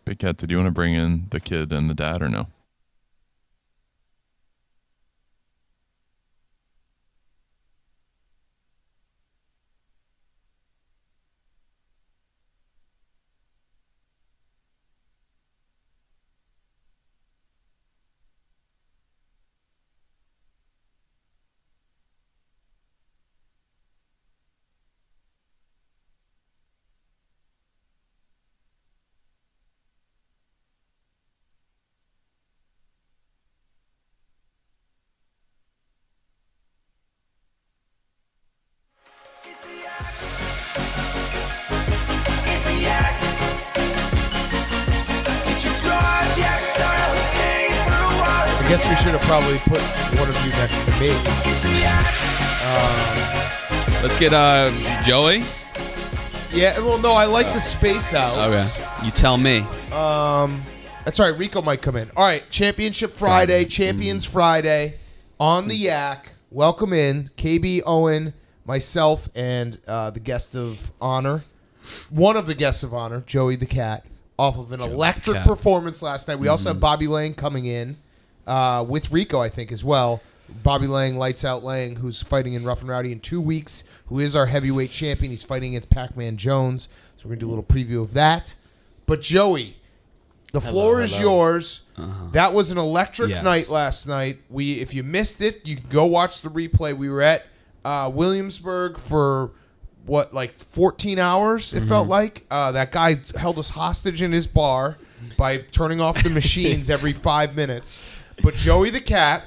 Big Cat, did you want to bring in the kid and the dad or no? I guess we should have probably put one of you next to me. Let's get Joey. Yeah, well, no, I like the space out. Okay, you tell me. That's all right. Rico might come in. All right, Championship Friday, Champions Friday on the Yak. Welcome in, KB, Owen, myself, and the guest of honor. One of the guests of honor, Joey the Cat, off of an electric performance last night. We also have Bobby Lang coming in. With Rico, I think, as well. Bobby Lang, Lights Out Lang, who's fighting in Rough and Rowdy in 2 weeks, who is our heavyweight champion. He's fighting against Pac-Man Jones. So we're going to do a little preview of that. But Joey, the floor is yours. That was an electric night last night. If you missed it, you can go watch the replay. We were at Williamsburg for, 14 hours, it felt like. That guy held us hostage in his bar by turning off the machines every 5 minutes. But Joey the Cat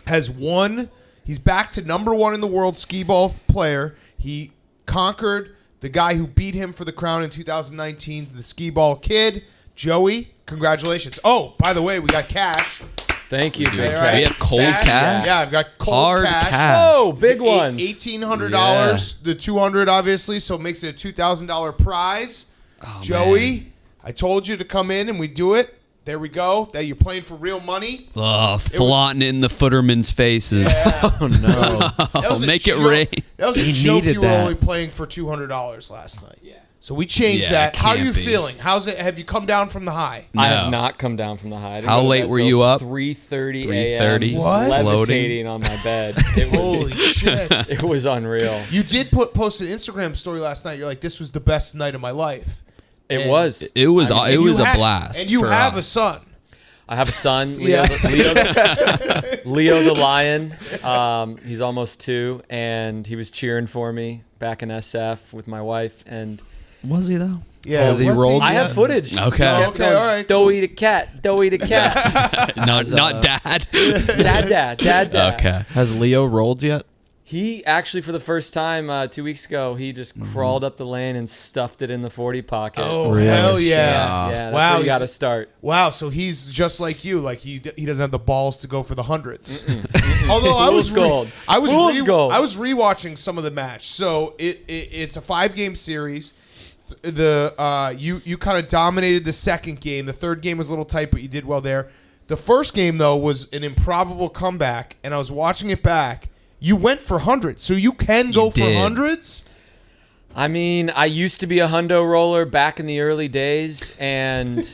has won. He's back to number 1 in the world Skee-Ball player. He conquered the guy who beat him for the crown in 2019, the Skee-Ball kid. Joey, congratulations. Oh, by the way, we got cash. Thank you. We have cold cash? Yeah, I've got cold Hard cash. Oh, big ones. $1,800. The $200, obviously, so it makes it a $2,000 prize. Oh, Joey, man. I told you to come in and we do it. There we go. That you're playing for real money. Flaunting it in the footermen's faces. Yeah. Oh, no. Make it rain. That was a joke. You were only playing for $200 last night. Yeah. So we changed that. How are you feeling? How's it? Have you come down from the high? No. I have not come down from the high. How late were you up? 3:30 a.m. What? Levitating on my bed. Holy shit. It was unreal. You did post an Instagram story last night. You're like, this was the best night of my life. It was. It was a blast. And you have a son. I have a son, Leo the Lion. He's almost 2, and he was cheering for me back in SF with my wife. And was he though? Yeah, was he rolled? I have footage. Okay. Okay, all right. Don't eat a cat. Don't eat a cat. not dad. Dad. Okay. Has Leo rolled yet? He actually, for the first time 2 weeks ago, he just crawled up the lane and stuffed it in the 40 pocket. Oh, hell yeah. Yeah, that's where you got to start. Wow, so he's just like you. Like he doesn't have the balls to go for the hundreds. Although I was rewatching some of the match. So it's a 5-game series. You kind of dominated the second game. The third game was a little tight, but you did well there. The first game, though, was an improbable comeback, and I was watching it back. You went for hundreds, so you can go for hundreds? I mean, I used to be a hundo roller back in the early days, and and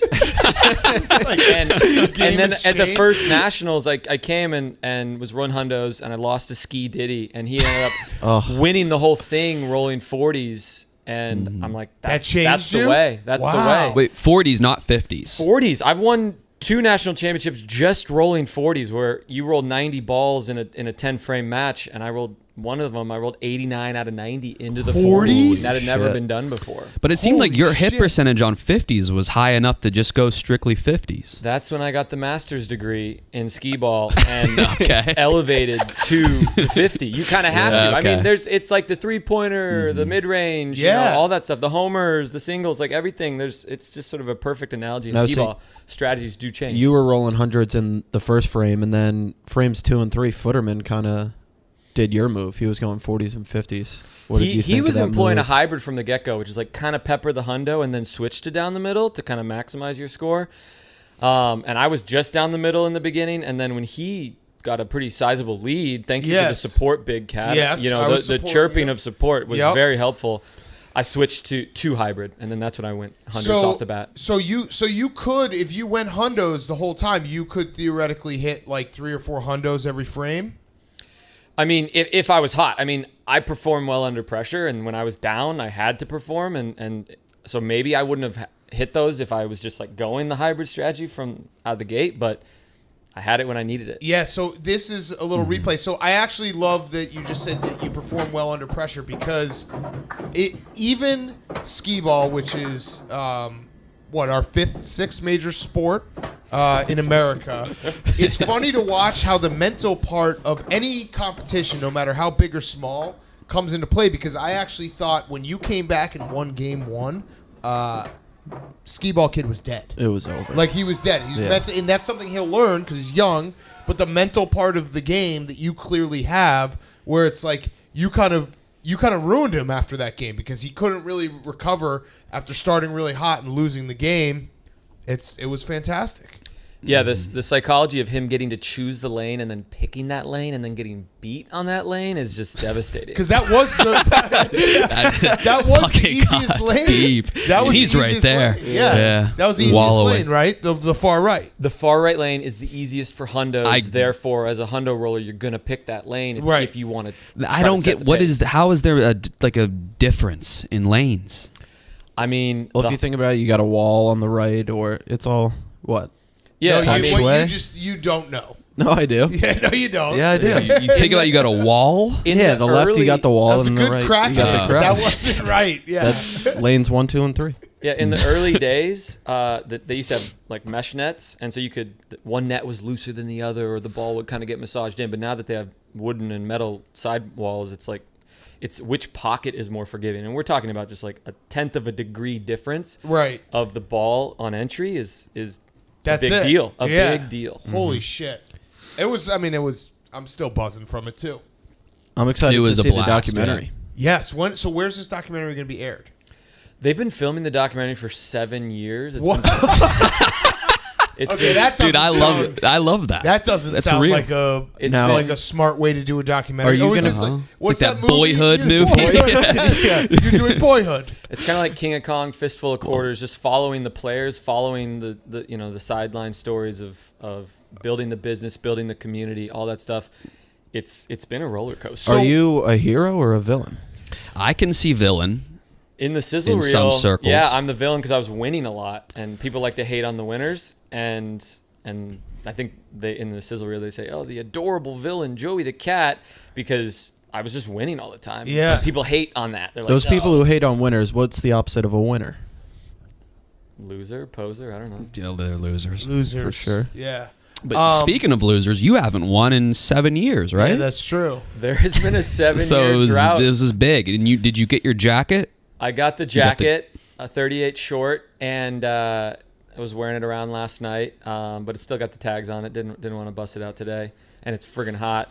then at the first nationals, I came and was run hundos, and I lost to Ski Diddy, and he ended up winning the whole thing, rolling 40s. And I'm like, that's the way. That's the way. Wait, 40s, not 50s. 40s. I've won 2 national championships just rolling 40s, where you rolled 90 balls in a 10-frame match, and I rolled one of them. I rolled 89 out of 90 into the 40s. That had never been done before. But it seemed like your hit percentage on 50s was high enough to just go strictly 50s. That's when I got the master's degree in Skee-Ball and elevated to the 50. You kind of have to. Okay. I mean, it's like the three-pointer, the mid-range, all that stuff, the homers, the singles, like everything. It's just sort of a perfect analogy in Skee-Ball. Strategies do change. You were rolling hundreds in the first frame, and then frames 2 and 3, Footerman kind of did your move. He was going 40s and 50s. What did you think he was of that employing move? a hybrid from the get-go, which is like kind of pepper the hundo and then switch to down the middle to kind of maximize your score. And I was just down the middle in the beginning, and then when he got a pretty sizable lead, thank you for the support, Big Cat. Yes, the chirping of support was very helpful. I switched to hybrid, and then that's when I went hundreds off the bat. So you could, if you went hundos the whole time, you could theoretically hit like 3 or 4 hundos every frame. I mean, if I was hot, I mean, I perform well under pressure, and when I was down, I had to perform, and so maybe I wouldn't have hit those if I was just like going the hybrid strategy from out the gate, but I had it when I needed it. Yeah, so this is a little replay. So I actually love that you just said that you perform well under pressure, because even Skee-Ball, which is our 5th, 6th major sport in America, it's funny to watch how the mental part of any competition, no matter how big or small, comes into play. Because I actually thought when you came back and won game 1, Skee-Ball kid was dead. It was over. Like, he was dead. He's meant to, and that's something he'll learn because he's young. But the mental part of the game that you clearly have, where it's like you kind of ruined him after that game because he couldn't really recover after starting really hot and losing the game. It was fantastic. Yeah, the psychology of him getting to choose the lane and then picking that lane and then getting beat on that lane is just devastating. Because that was that was the easiest lane. Deep. That was He's the right easiest there. lane. Yeah, that was the easiest Wallowing. lane, right? The far right. The far right lane is the easiest for hundos. Therefore, as a hundo roller, you're gonna pick that lane if you want to. I don't get how is there a difference in lanes? I mean, Well, if you think about it, you got a wall on the right, or it's all what? yeah, No, I mean, you don't know. No, I do. Yeah, no, you don't. Yeah, I do. You think about you got a wall? Yeah, the left you got the wall, That was a and the good right crack. you got at the it, crowd. That wasn't right. Yeah. That's lanes 1, 2, and 3. yeah. In the early days, they used to have like mesh nets, and so you could one net was looser than the other, or the ball would kind of get massaged in. But now that they have wooden and metal side walls, it's like it's which pocket is more forgiving, and we're talking about just like 1/10 of a degree difference. Right. Of the ball on entry is That's a big it. deal. A Yeah. big deal. Holy shit. It was, I'm still buzzing from it too. I'm excited It was to a see the blast, documentary. Yes. So where's this documentary going to be aired? They've been filming the documentary for 7 years. It's What? It's Okay, been, that doesn't Dude, I sound, love that. that doesn't That's sound real. like a Now- like a smart way to do a documentary. Are you Or is gonna- this like, It's what's like that movie? Boyhood Yeah, movie. Boyhood. Yeah, you're doing Boyhood. it's kind of like King of Kong, Fistful of Quarters, just following the players, following the sideline stories of building the business, building the community, all that stuff. It's been a roller coaster. Are you a hero or a villain? I can see villain. In the sizzle in reel, some circles. yeah, I'm the villain because I was winning a lot, and people like to hate on the winners, and I think in the sizzle reel they say, "Oh, the adorable villain Joey the cat," because I was just winning all the time. Yeah. And people hate on that. They're like, Those people "Oh, who hate on winners, what's the opposite of a winner? loser, poser, I don't know. They're losers. Losers. For sure. Yeah. But speaking of losers, you haven't won in 7 years, right? Yeah, that's true. There has been a 7-year drought. This is big. And did you get your jacket? I got the jacket, a 38 short, and I was wearing it around last night, but it still got the tags on it. Didn't want to bust it out today, and it's friggin' hot.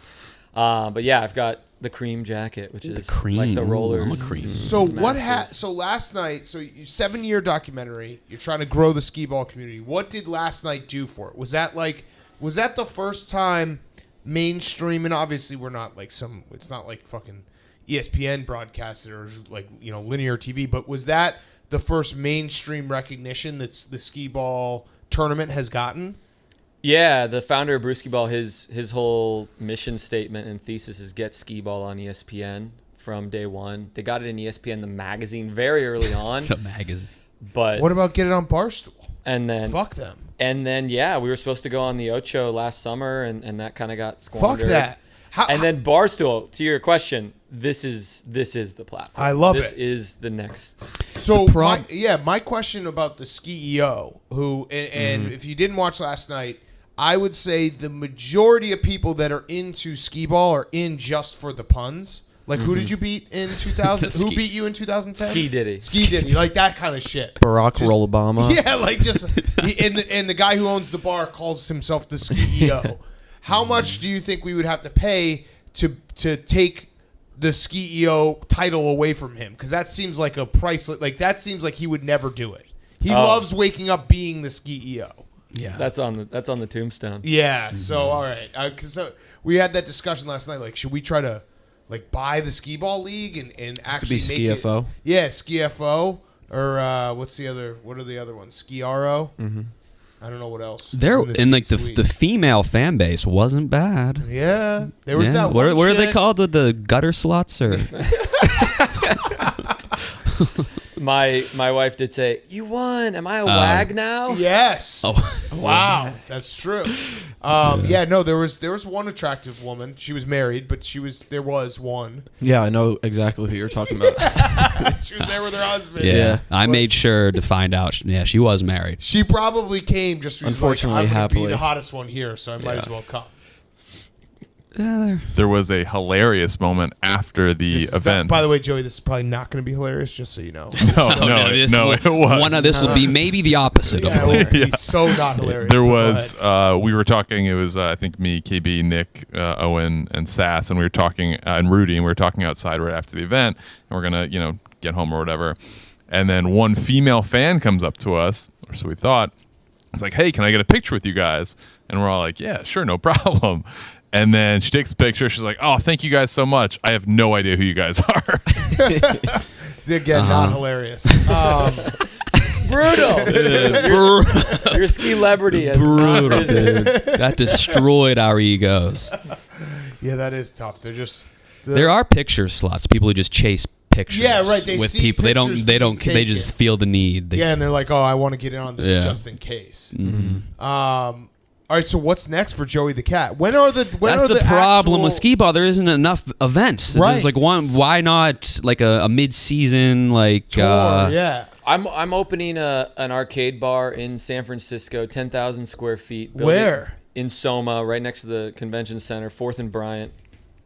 But yeah, I've got the cream jacket, which is like the Ooh, rollers. I'm a cream. So what Masters. So last night, so you 7-year documentary, you're trying to grow the Skee-Ball community. What did last night do for it? Was that the first time mainstream, and obviously we're not like it's not like fucking ESPN broadcasted or like, linear TV, but was that the first mainstream recognition that the Skee-Ball tournament has gotten? Yeah, the founder of Skee-Ball, his whole mission statement and thesis is get Skee-Ball on ESPN from day one. They got it in ESPN, the magazine, very early on. The magazine. But What about get it on Barstool? and then Fuck them. And then yeah, we were supposed to go on the Ocho last summer, and that kind of got squandered. Fuck that. And then Barstool, to your question, this is the platform. I love this it. This is the next. So prob- my question about the Skee-EO, who and if you didn't watch last night, I would say the majority of people that are into Skee-Ball are in just for the puns. Like, who did you beat in 2000? Who beat you in 2010? Ski Diddy. Ski Diddy, like that kind of shit. Barack Obama. Yeah, like just and the guy who owns the bar calls himself the Skee-EO. How much do you think we would have to pay to take the Skee-EO title away from him? Because that seems like a priceless. Like that seems like he would never do it. He loves waking up being the Skee-EO. Yeah. That's on the tombstone. Yeah. So all right, because we had that discussion last night. Like, should we try to like buy the Skee-Ball league and actually Could make be it. Ski-FO. Yeah, Ski-FO or what's the other? What are the other ones? Ski-RO. Mm-hmm. I don't know what else. There It's in and like C-suite. the female fan base wasn't bad. Yeah, there was that. What one are they chick- called? The gutter sluts or? My wife did say, "You won. Am I a wag now?" Yes. Oh. Wow, that's true. No, there was one attractive woman. She was married, but there was one. Yeah, I know exactly who you're talking about. She was there with her husband. Yeah, I But- made sure to find out. Yeah, she was married. She probably came just because Unfortunately, I'm gonna be happily. the hottest one here, so I might Yeah. as well come. There was a hilarious moment after the event. By the way, Joey, this is probably not going to be hilarious, just so you know. no, it was. One of this will be maybe the opposite Yeah, of it hilarious. will be so not hilarious. There but go was, ahead. we were talking, it was, I think, me, KB, Nick, Owen, and Sass, and we were talking, and Rowdy, and we were talking outside right after the event, and we're going to, get home or whatever. And then one female fan comes up to us, or so we thought. It's like, hey, can I get a picture with you guys? And we're all like, yeah, sure, no problem. And then she takes a picture. She's like, oh, thank you guys so much. I have no idea who you guys are. Again, not hilarious. Brutal. Your ski-lebrity has Brutal, not risen. dude. That destroyed our egos. Yeah, that is tough. They're just There are picture slots. People who just chase pictures. Yeah, right, they with see people. pictures They being don't. They just taken. feel the need. They, yeah, and they're like, oh, I want to get in on this Yeah. just in case. Mhm. All right, so what's next for Joey the Cat? When are the That's the problem with actual- Skee-Ball. There isn't enough events. Right. There's like one. Why not like a mid-season like? tour? Yeah. I'm opening an arcade bar in San Francisco, 10,000 square feet. building Where? In Soma, right next to the convention center, 4th and Bryant.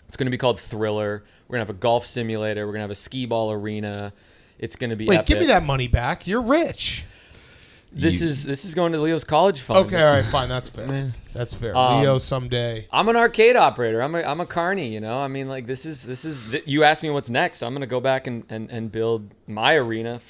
It's going to be called Thriller. We're going to have a golf simulator. We're going to have a Skee-Ball arena. It's going to be Wait, epic. give me that money back. You're rich. This is going to Leo's college fund. Okay, all right, fine. That's fair. That's fair. Leo someday. I'm an arcade operator. I'm a carny, I mean, like this is you asked me what's next. I'm gonna go back and build my arena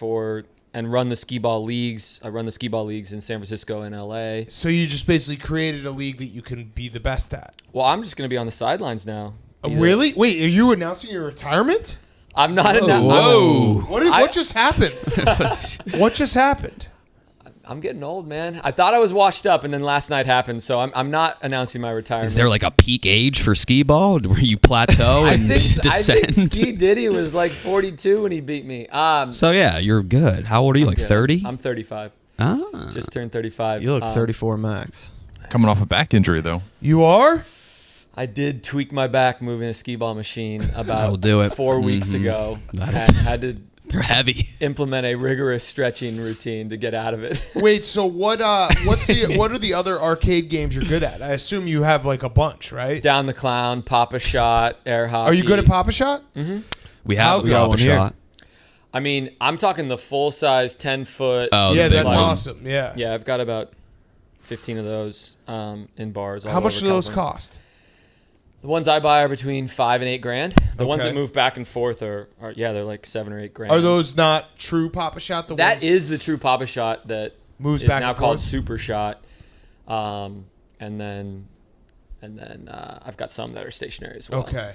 and run the Skee-Ball leagues. I run the Skee-Ball leagues in San Francisco and LA. So you just basically created a league that you can be the best at. Well, I'm just gonna be on the sidelines now. Really? Wait, are you announcing your retirement? I'm not. Whoa. What just happened? What just happened? I'm getting old, man. I thought I was washed up, and then last night happened. So I'm not announcing my retirement. Is there like a peak age for Skee-Ball where you plateau I and think descend? Ski Diddy was like 42 when he beat me. So yeah, you're good. How old are you? Like 30? I'm 35. Ah. Just turned 35. You look 34 max. Coming off a back injury, though. You are? I did tweak my back moving a Skee-Ball machine That'll about do it. 4 weeks Mhm. ago, That'll and had to They're heavy. implement a rigorous stretching routine to get out of it. Wait, so what are the other arcade games you're good at? I assume you have like a bunch, right? Down the Clown, Papa Shot, air hockey. Are you good at Papa Shot? We How have good? Papa One here. shot. I mean, I'm talking the full size 10-foot. Oh, Yeah, the big that's one. awesome. Yeah. Yeah, I've got about 15 of those in bars. all How much over do those California. cost? The ones I buy are between $5,000 and $8,000. The ones Okay. that move back and forth are they're like $7,000 or $8,000. Are those not true Papa Shot? That is the true Papa Shot that moves is back now and called forth? Super Shot. And then I've got some that are stationary as well. Okay.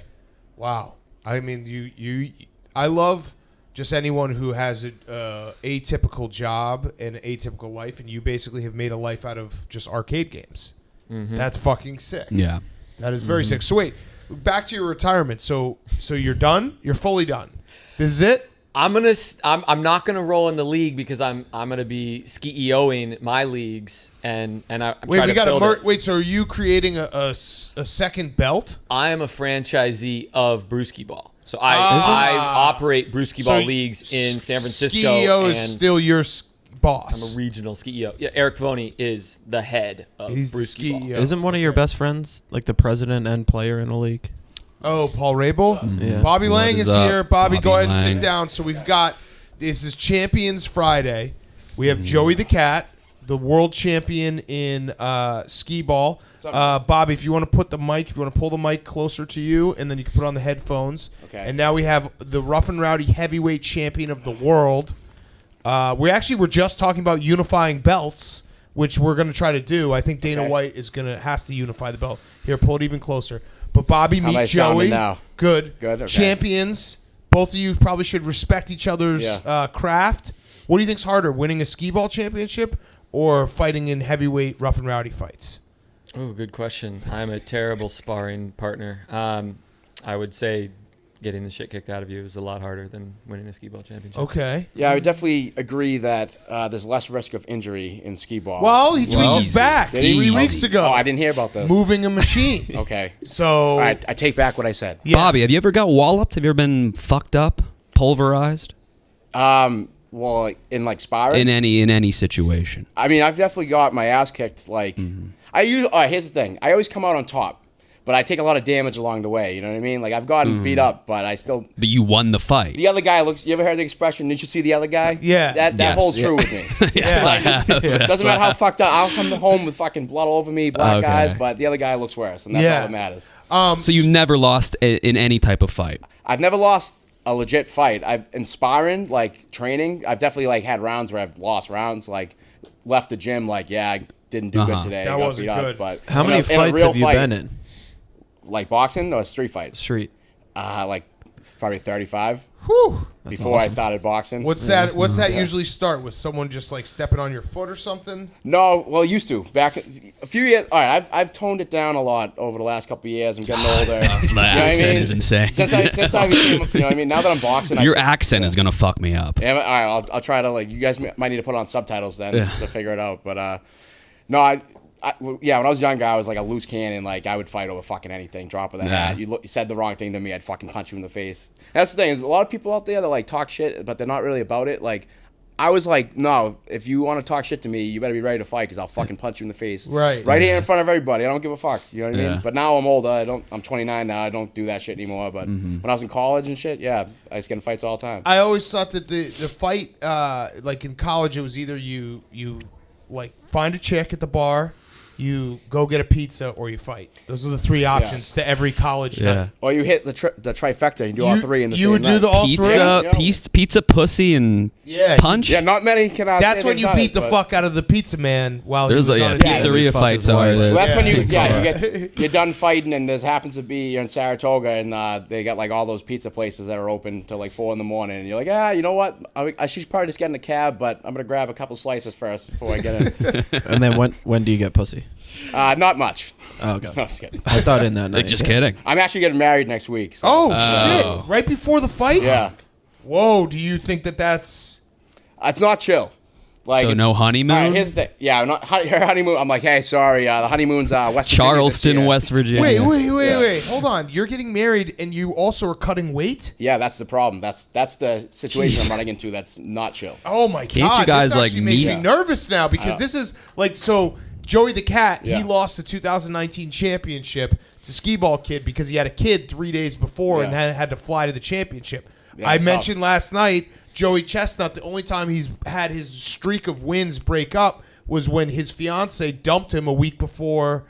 Wow. I mean, I love just anyone who has a atypical job and atypical life, and you basically have made a life out of just arcade games. Mm-hmm. That's fucking sick. Yeah. That is very sick. So wait, back to your retirement. So you're done? You're fully done. This is it? I'm not gonna roll in the league because I'm gonna be ski-ing my leagues and I'm Wait, trying we to got build to it. wait. So are you creating a second belt? I am a franchisee of Brewski Ball. So I Ah. operate Brewski So Ball leagues in San Francisco. Skee-O is and still your boss. I'm a regional Skee-O. Yeah, Eric Voney is the head of He's the Brewski Ball. Skee-O. Isn't one of your best friends like the president and player in a league? Oh, Paul Rabel? Yeah. Bobby What Lang is is up, here. Bobby, go Bobby ahead and Lang? sit down. So we've got, this is Champions Friday. We have Joey the Cat, the world champion in Skee-Ball. Bobby, if you want to put the mic, if you want to pull the mic closer to you, and then you can put on the headphones. Okay. And now we have the Rough and Rowdy heavyweight champion of the world. We were just talking about unifying belts, which we're going to try to do. I think Dana White has to unify the belt. Here, pull it even closer. But Bobby, How am I meet sounding Joey. now? Good. Good, okay. Champions. Both of you probably should respect each other's craft. What do you think's harder, winning a Skee-Ball championship or fighting in heavyweight rough and rowdy fights? Oh, good question. I'm a terrible sparring partner. I would say getting the shit kicked out of you is a lot harder than winning a Skee-Ball championship. Okay. Yeah, I would definitely agree that there's less risk of injury in Skee-Ball. Well, he tweaked his back Did he? 3 weeks ago. Oh, I didn't hear about this. Moving a machine. Okay. So. All right, I take back what I said. Yeah. Bobby, have you ever got walloped? Have you ever been fucked up, pulverized Well, in like sparring? in any situation? I mean, I've definitely got my ass kicked. Like, all right, here's the thing. I always come out on top, but I take a lot of damage along the way. You know what I mean? Like, I've gotten beat up, but I still. But you won the fight. The other guy looks. You ever heard the expression? Didn't you see the other guy? Yeah. That Yes. holds true with me. Yes, I have. Doesn't matter how fucked up. I'll come home with fucking blood all over me, black Okay. eyes, but the other guy looks worse, and that's all that matters. So you never lost in any type of fight. I've never lost a legit fight. I've in sparring, like training, I've definitely like had rounds where I've lost rounds, like left the gym, like I didn't do good today. That I got wasn't beat up, good. But How in many a fights real have you fight, been in? Like boxing or street fights? Street. Like probably 35 Whew. before I started boxing. What's that usually start with? Someone just like stepping on your foot or something? No, well, it used to. Back a few years. All right, I've toned it down a lot over the last couple of years. I'm getting older. The accent is insane. Since I became, you know what I mean? Now that I'm boxing, Your accent is gonna fuck me up. Yeah, all right, I'll try to like. You guys might need to put on subtitles then to figure it out. But no, when I was younger, I was like a loose cannon. Like I would fight over fucking anything, drop of the hat. You said the wrong thing to me, I'd fucking punch you in the face. That's the thing. A lot of people out there that like talk shit, but they're not really about it. Like I was like, no, if you want to talk shit to me, you better be ready to fight because I'll fucking punch you in the face. Right here in front of everybody. I don't give a fuck. You know what I mean? Yeah. But now I'm older. I'm 29 now. I don't do that shit anymore. But when I was in college and shit, I was getting fights all the time. I always thought that the fight, like in college, it was either you like find a chick at the bar, you go get a pizza, or you fight. Those are the 3 options to every college night. Or you hit the trifecta and you do all 3 in the same You would do night. the all Pizza, three? pizza, pussy, and punch. Yeah, not many can. That's say when they've you done beat it, the but- fuck out of the pizza man while There's he was a on a pizzeria fuck fight. his So wife. Well, that's when Yeah. you're done fighting and there happens to be you're in Saratoga and they got like all those pizza places that are open till like 4 a.m. and you're like, you know what? I should probably just get in a cab, but I'm gonna grab a couple slices first before I get in. And then when do you get pussy? Not much. Oh, okay. No, I'm just kidding. I thought in that night. Just kidding. I'm actually getting married next week. So. Oh, shit! Right before the fight? Yeah. Whoa! Do you think that's? It's not chill. Like So it's- no honeymoon? All right, here's the thing. Yeah, her honeymoon. I'm like, hey, sorry, the honeymoon's West Virginia this Charleston, year. West Virginia. Wait! Hold on. You're getting married, and you also are cutting weight. Yeah, that's the problem. That's the situation I'm running into. That's not chill. Oh my Can't god! you guys, this like, actually makes me meet? nervous now because this is like so. Joey the Cat, Yeah. he lost the 2019 championship to Skee-Ball Kid because he had a kid 3 days before and had to fly to the championship. Yeah, I it's mentioned last night, Joey Chestnut, the only time he's had his streak of wins break up was when his fiance dumped him a week before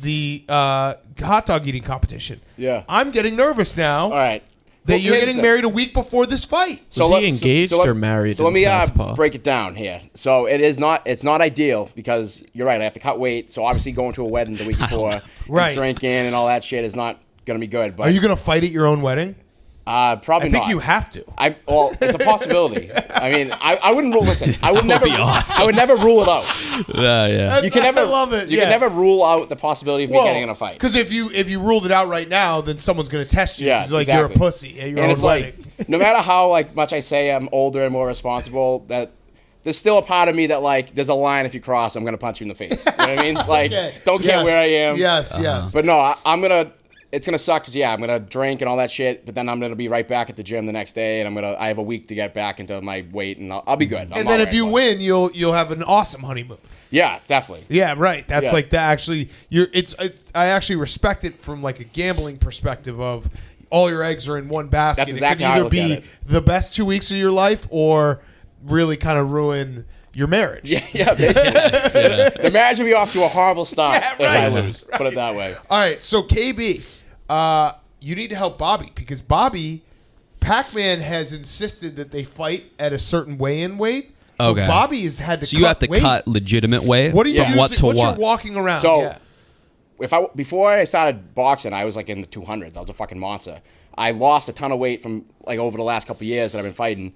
the hot dog eating competition. Yeah. I'm getting nervous now All right. that Well, you're here's getting the- married a week before this fight. Was he engaged or married So let in me Southpaw? break it down here. So it's not ideal because you're right. I have to cut weight. So obviously going to a wedding the week before, Right. and drinking and all that shit is not gonna be good. But Are you going to fight at your own wedding? probably I think not. you have to. Well, it's a possibility. I mean, I wouldn't rule. Listen, I would never. be awesome. I would never rule it out. Yeah. You can never. I love it. You can never rule out the possibility of me getting in a fight. Because if you ruled it out right now, then someone's going to test you. Yeah, It's like exactly. you're a pussy at your And own it's wedding. like, no matter how much I say I'm older and more responsible, that there's still a part of me that like there's a line if you cross, I'm gonna punch you in the face. You know what I mean? Like, Okay. don't care Yes. where I am. Yes, yes. But no, I'm gonna. It's gonna suck because I'm gonna drink and all that shit. But then I'm gonna be right back at the gym the next day, and I have a week to get back into my weight, and I'll be good. And then if you win, you'll have an awesome honeymoon. yeah, definitely. Yeah, right. That's Yeah. like the actually. I actually respect it from like a gambling perspective of all your eggs are in one basket. That's exactly it how I can look either at be it. the best 2 weeks of your life or really kind of ruin your marriage. Yeah, basically. The marriage will be off to a horrible start Yeah, if I right. lose. Put it that way. All right, so KB, you need to help Bobby because Pac-Man has insisted that they fight at a certain weigh-in weight. So Okay. Bobby has had to. So you have to weight. cut legitimate weight. What are you from what using, to what what? you're walking around? So yeah. before I started boxing, I was like in the 200s. I was a fucking monster. I lost a ton of weight from like over the last couple of years that I've been fighting.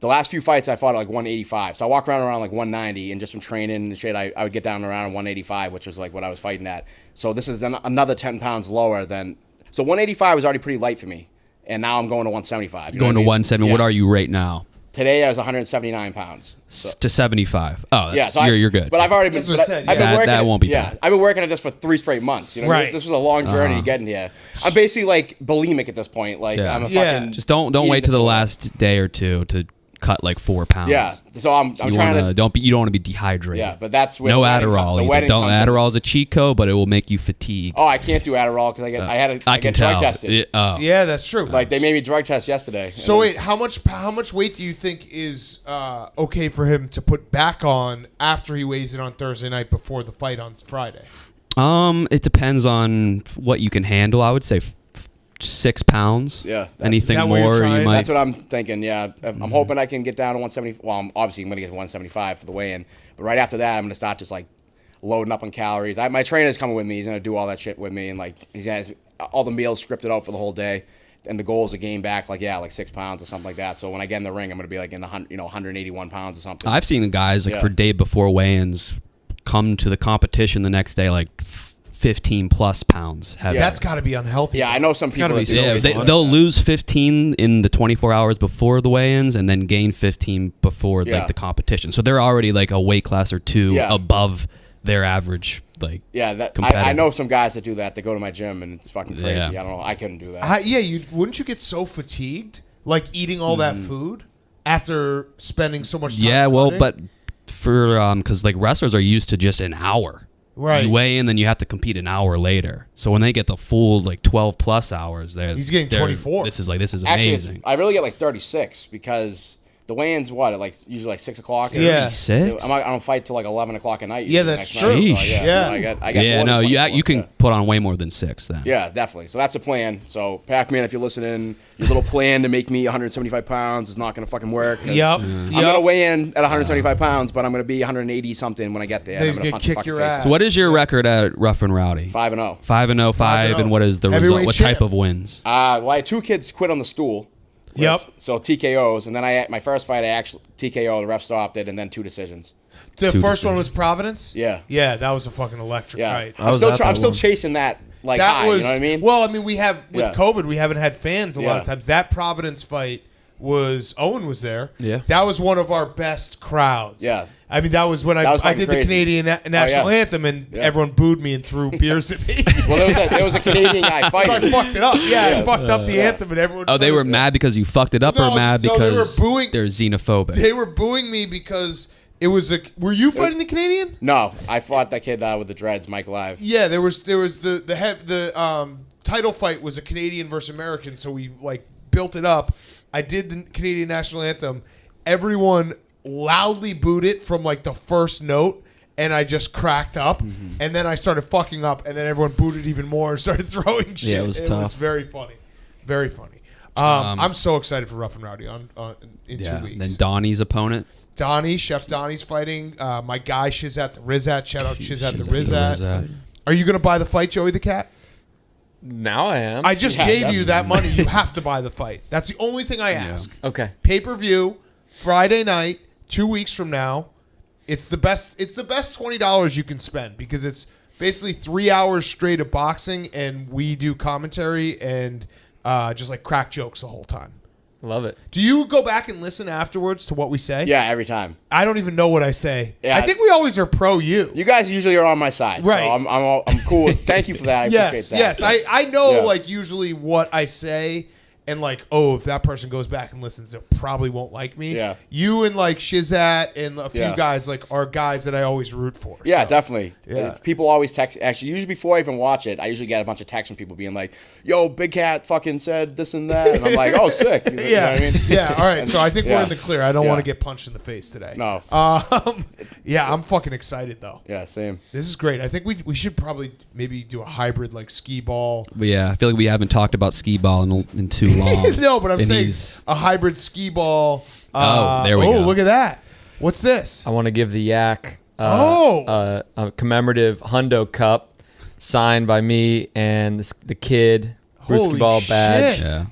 The last few fights I fought at like 185. So I walk around like 190, and just from training and shit, I would get down around 185, which was like what I was fighting at. So this is another 10 pounds lower than. So 185 was already pretty light for me, and now I'm going to 175. Going to 170. Yeah. What are you right now? Today I was 179 pounds. To 75. Oh, that's, so you're good. But I've already been. That's what I said, I've been yeah. working. That won't be Yeah, bad. I've been working at this for 3 straight months. You know, what I mean? Right. This was a long journey to getting here. I'm basically like bulimic at this point. Like Yeah. I'm a Yeah. fucking. Just don't eating wait to the disorder. last day or two to cut like 4 pounds. Yeah, so I'm You trying wanna, to. you don't want to be dehydrated. Yeah, but that's where no the wedding Adderall. the either. wedding Don't comes in. Adderall is a cheat code, but it will make you fatigued. Oh, I can't do Adderall because I can get drug tell. tested. Yeah, that's true. Like they made me drug test yesterday. So wait, how much weight do you think is okay for him to put back on after he weighs it on Thursday night before the fight on Friday? It depends on what you can handle. I would say 6 pounds. Yeah, Anything Is that what you're more, trying? you might. That's what I'm thinking. Yeah, I'm hoping I can get down to 170. Well, I'm obviously going to get to 175 for the weigh-in, but right after that, I'm going to start just like loading up on calories. My trainer's coming with me. He's going to do all that shit with me, and like he has all the meals scripted out for the whole day. And the goal is to gain back like 6 pounds or something like that. So when I get in the ring, I'm going to be like in the 181 pounds or something. I've seen guys like Yeah. for day before weigh-ins come to the competition the next day like 15 plus pounds heavy. That's got to be unhealthy. Yeah, I know some people. gotta be that do so it. Yeah, they'll lose 15 in the 24 hours before the weigh-ins and then gain 15 before Yeah. like the competition. So they're already like a weight class or two Yeah. above their average. Like Yeah, I competitive. know some guys that do that. They go to my gym and it's fucking crazy. Yeah. I don't know. I couldn't do that. Wouldn't you get so fatigued like eating all that food after spending so much time? yeah, well, cutting? but for because like wrestlers are used to just an hour. Right. You weigh in, then you have to compete an hour later. So when they get the full like 12 plus hours, He's getting 24. This is amazing. Actually, I really get like 36 because the weigh-ins at usually like 6 o'clock. Yeah. 36? I don't fight till like 11 o'clock at night. Yeah, usually that's next night. true. So, Sheesh. Yeah. so I got Yeah, more than no, 24, you can put on way more than 6 then. Yeah, definitely. So that's the plan. So Pac-Man, if you're listening, your little plan to make me 175 pounds is not going to fucking work. 'cause Yep. I'm going to weigh in at 175 pounds, but I'm going to be 180 something when I get there. He's I'm gonna gonna punch kick fucking your face ass. So what is your record at Rough and Rowdy? 5-0. 5-0, 5, and what is the result? Heavyweight What champ. type of wins? Well, I had 2 kids quit on the stool. Yep. So TKOs, and then my first fight, I actually TKO. The ref stopped it, and then 2 decisions. The Two first one decisions. was Providence. Yeah. Yeah, that was a fucking electric Yeah, fight. I'm still chasing that like That high. was You know what I mean? well. I mean, we have with Yeah. COVID, we haven't had fans a lot of Yeah. times. That Providence fight was Owen was there. Yeah. that was one of our best crowds. Yeah. I mean that was when That was I fucking did the crazy. Canadian national yeah. anthem and Yeah. everyone booed me and threw beers at me. Well, there was a Canadian guy So I fighting. fucked it up. Yeah, I fucked up the anthem and everyone. Oh, they started- were mad because you fucked it up, No, or mad no, they were because booing- they're xenophobic? They were booing me because it was a. Were you fighting the Canadian? No, I fought that kid with the dreads, Mike Live. Yeah, there was the title fight was a Canadian versus American, so we like built it up. I did the Canadian national anthem. Everyone loudly booed it from like the first note, and I just cracked up, and then I started fucking up, and then everyone booed it even more and started throwing shit. Yeah, it was It was tough. very funny, very funny. I'm so excited for Rough and Rowdy in 2 weeks. Then Donnie's opponent. Donnie, Chef Donnie's fighting. My guy Shizat the Rizat. Shout out Shizat the Shizat the Rizat. Are you going to buy the fight, Joey the Cat? Now I am. I just Yeah, gave that's- you that money. You have to buy the fight. That's the only thing I ask. Okay. Pay-per-view, Friday night, 2 weeks from now. It's the best $20 you can spend because it's basically 3 hours straight of boxing and we do commentary and just like crack jokes the whole time. Love it. Do you go back and listen afterwards to what we say? Yeah, every time. I don't even know what I say. Yeah. I think we always are pro you. You guys usually are on my side, Right. So I'm cool. Thank you for that. I Yes, appreciate that. yes. I know Yeah. like usually what I say and like, oh, if that person goes back and listens, they probably won't like me. Yeah. You and like Shizat and a few Yeah. guys like are guys that I always root for. Yeah, so. definitely. Yeah. People always text. Actually, usually before I even watch it, I usually get a bunch of texts from people being like, "Yo, Big Cat fucking said this and that," and I'm like, "Oh, sick." You know Yeah. what I mean? Yeah. All right. So I think we're Yeah. in the clear. I don't Yeah. want to get punched in the face today. No. Yeah, I'm fucking excited though. Yeah, same. This is great. I think we should probably maybe do a hybrid like Skee-Ball. But yeah, I feel like we haven't talked about Skee-Ball in too long. No, but I'm And saying he's- a hybrid Skee-Ball. There we go. Oh, look at that. What's this? I want to give the Yak Oh. a commemorative Hundo Cup. signed by me and the kid. Holy Skee-Ball badge. shit. Yeah.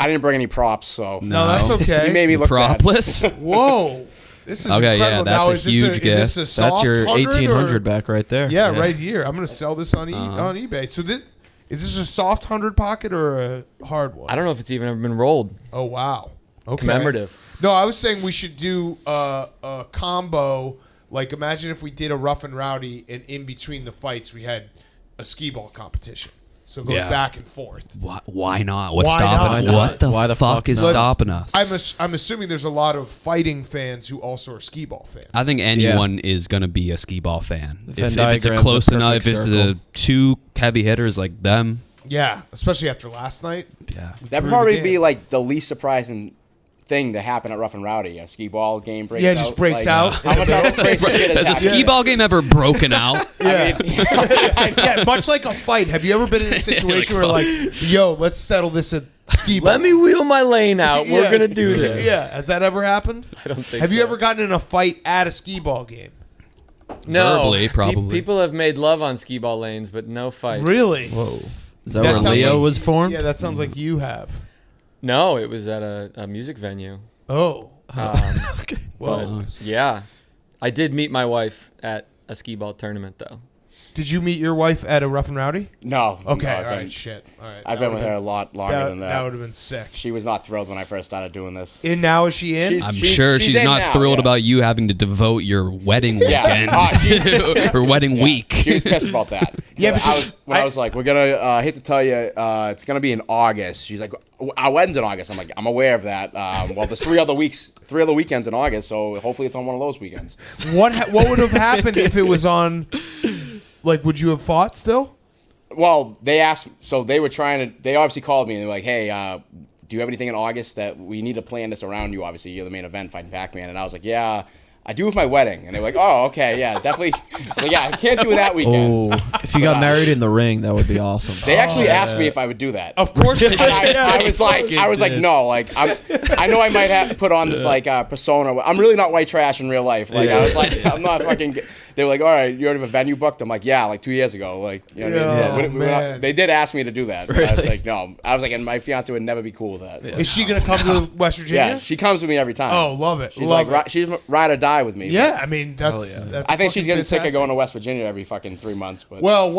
I didn't bring any props, so No, that's okay. he made me look bad. Propless. Whoa. This is Okay, yeah, incredible. that's now, a is this huge Is this a gift. soft That's your 100 1800 or- back right there. Yeah, right here. I'm going to sell this on on eBay. So is this a soft 100 pocket or a hard one? I don't know if it's even ever been rolled. Oh, wow. Okay. Commemorative. No, I was saying we should do a combo. Like, imagine if we did a Rough and Rowdy, and in between the fights, we had a Skee-Ball competition. So it goes Yeah. back and forth. Why not? What's Why stopping? not? What the Why the fuck fuck is not? stopping us? I'm assuming there's a lot of fighting fans who also are Skee-Ball fans. I think anyone is going to be a Skee-Ball fan. The Venn If it's a diagram's close a enough, if perfect it's circle. two heavy hitters like them, Yeah, especially after last night. yeah. That'd Through probably the be game. like the least surprising thing to happen at Rough and Rowdy. A Skee-Ball game breaks out. Yeah, it just breaks like, out. How much crazy shit Has has a happened? Skee-Ball game ever broken out? Yeah. Yeah, much like a fight. Have you ever been in a situation where like, yo, let's settle this at Skee-Ball? Let me wheel my lane out. Yeah. We're gonna do this. Yeah, has that ever happened? I don't think. Have you so. ever gotten in a fight at a Skee-Ball game? No. Verbally, probably. People have made love on Skee-Ball lanes, but no fights. Really? Whoa. Is that, That where sounds Leo like- was formed? Yeah, that sounds like you have. No, it was at a music venue. Oh. Well, But yeah, I did meet my wife at a Skee-Ball tournament though. Did you meet your wife at a Rough and Rowdy? No. Okay, no, all I've right, been- shit. All right. I've been with her a lot longer than That that. would have been sick. She was not thrilled when I first started doing this. And now is she in? She's- I'm sure she's in not now, thrilled yeah. about you having to devote your wedding Yeah. weekend Oh, or wedding Yeah, week. She was pissed about that. Yeah, I was like, we're gonna. I hate to tell you, it's gonna be in August. She's like, our wedding's in August. I'm like, I'm aware of that. Well, there's three other weekends in August, so hopefully it's on one of those weekends. What would have happened if it was on? Like, would you have fought still? Well, they asked, so they were trying to. They obviously called me and they were like, hey, do you have anything in August that we need to plan this around you? Obviously, you're the main event fighting Pac-Man, and I was like, yeah. I do with my wedding. And they were like, oh, okay, yeah, definitely. Like, yeah, I can't do that weekend. Oh, if you got married in the ring, that would be awesome. They actually asked me if I would do that. Of course. And I was like, no. Like, I know I might have put on this like persona. I'm really not white trash in real life. Like, I was like, I'm not fucking. They were like, all right, you already have a venue booked? I'm like, yeah, like 2 years ago. Like, you know what I mean? man. They did ask me to do that. But I was like, no. I was like, and my fiance would never be cool with that. Is she gonna come to West Virginia? Yeah, she comes with me every time. Oh, love it. She's Love like, it. she's ride or die with me. Yeah, I mean that's. I think she's getting sick of fantastic. going to West Virginia every fucking 3 months. But Well, the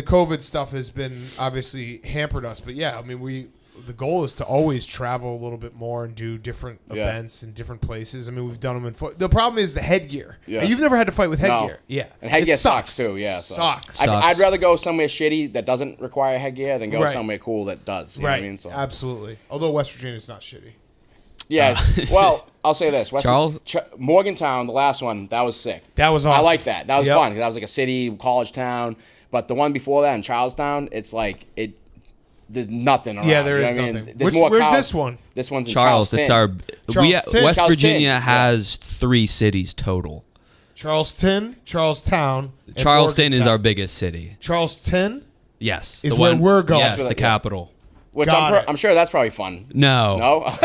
COVID stuff has been obviously hampered us, but yeah, I mean the goal is to always travel a little bit more and do different events in different places. I mean, we've done them in the problem is the headgear. Yeah. And you've never had to fight with headgear. No. Yeah. And headgear It sucks too. Yeah, so. Sucks. I'd rather go somewhere shitty that doesn't require headgear than go Right. somewhere cool that does. You know Right. what I mean? So, Absolutely. Although West Virginia's not shitty. yeah. Well, I'll say this: Charles? Morgantown, the last one, that was sick. That was awesome. I like that. That was Yep. fun. That was like a city, college town. But the one before that in Charlestown, it's like there's nothing around. Yeah, there you know is what I mean? nothing. There's more where's cows- this one? This one's in Charles, Charleston. it's our Charleston. West Charleston, Virginia yeah. has 3 cities total. Charleston, Charlestown. and Charleston is Morgantown. our biggest city. Charleston. Yes, Is where we're going. Yes, Yeah. the capital. Which Got it. I'm sure that's probably fun. No, No?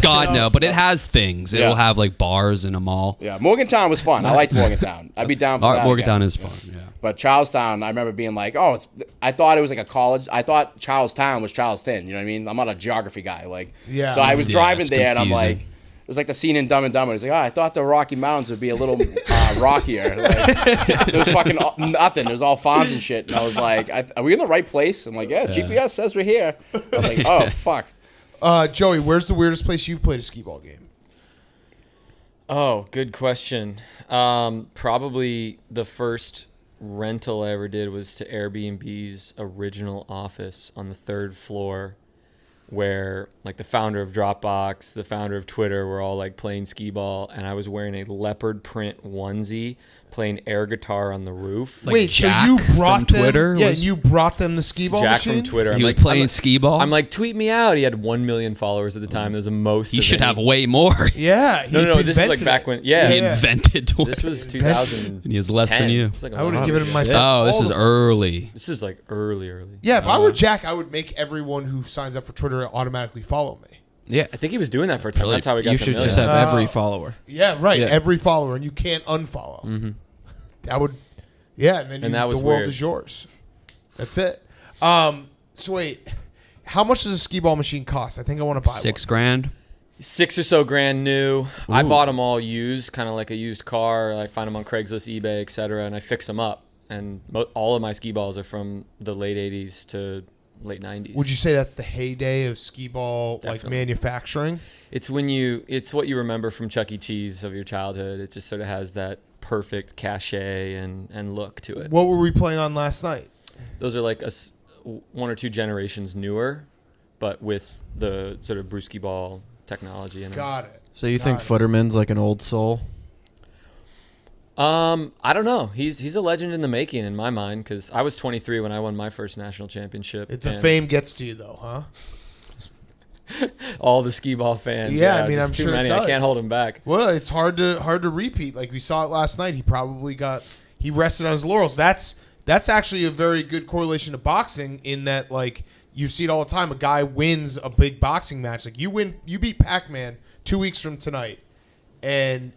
God no, but it has things. It'll Yeah. have like bars and a mall. Yeah, Morgantown was fun. I liked Morgantown. I'd be down for that. Morgantown again. is fun. Yeah. But Charlestown, I remember being like, oh, I thought it was like a college. I thought Charlestown was Charleston. You know what I mean? I'm not a geography guy. Like, Yeah. So I was Yeah, driving it's there and I'm confusing. like, it was like the scene in Dumb and Dumber. It's like, oh, I thought the Rocky Mountains would be a little rockier. Like, it was fucking nothing. It was all farms and shit. And I was like, are we in the right place? I'm like, yeah, GPS says we're here. I was like, oh, fuck. Joey, where's the weirdest place you've played a Skee-Ball game? Oh, good question. Probably the first rental I ever did was to Airbnb's original office on the 3rd floor, where like the founder of Dropbox, the founder of Twitter were all like playing Skee-Ball, and I was wearing a leopard print onesie playing air guitar on the roof. Like Wait, Jack so you brought from them? Twitter Yeah, was- you brought them the Skee-Ball Jack machine? from Twitter. He was I'm playing Skee-Ball. I'm like, tweet me out. He had 1 million followers at the time. It was the most. He of should any- have way more. Yeah. No. he This is like invented back it. when. Yeah. He invented Twitter. This was 2000. And he has less than you. It's like a I would have lot given of him shit. myself. Oh, this all is the- early. This is like early. Yeah, if I were Jack, I would make everyone who signs up for Twitter automatically follow me. Yeah. I think he was doing that for a time. Really? That's how he got You the should million. just have every follower. Yeah, right. Yeah. Every follower, and you can't unfollow. Mm-hmm. That would, Yeah, and then And that was the world weird. is yours. That's it. So wait, how much does a Skee-Ball machine cost? I think I want to buy $6,000. $6 or so grand new. I Ooh. bought them all used, kind of like a used car. I find them on Craigslist, eBay, etc., and I fix them up. And all of my Skee-Balls are from the late 80s to late 90s. Would you say that's the heyday of Skee-Ball like Definitely. manufacturing? It's what you remember from Chuck E. Cheese of your childhood. It just sort of has that perfect cachet and look to it. What were we playing on last night? Those are like one or two generations newer, but with the sort of brewski ball technology in it. Got it. So you Got think it. Footerman's like an old soul? I don't know. He's a legend in the making in my mind because I was 23 when I won my first national championship. The and fame gets to you though, huh? all the Skee-Ball fans. Yeah, I mean, just I'm too sure it many. does. I can't hold him back. Well, it's hard to repeat. Like we saw it last night. He rested on his laurels. That's actually a very good correlation to boxing in that like you see it all the time. A guy wins a big boxing match. Like you beat Pac-Man 2 weeks from tonight, and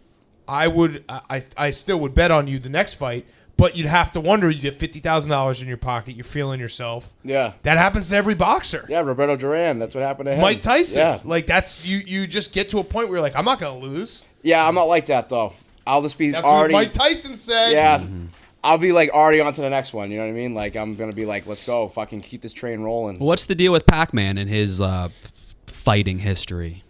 I still would bet on you the next fight. But you'd have to wonder. You get $50,000 in your pocket. You're feeling yourself. Yeah. That happens to every boxer. Yeah, Roberto Duran. That's what happened to him. Mike Tyson. Yeah. Like that's you just get to a point where you're like, I'm not gonna lose. Yeah, I'm not like that though. I'll just be That's already. what Mike Tyson said. Yeah. I'll be like already on to the next one. You know what I mean? Like I'm gonna be like, let's go, fucking keep this train rolling. What's the deal with Pac-Man and his fighting history?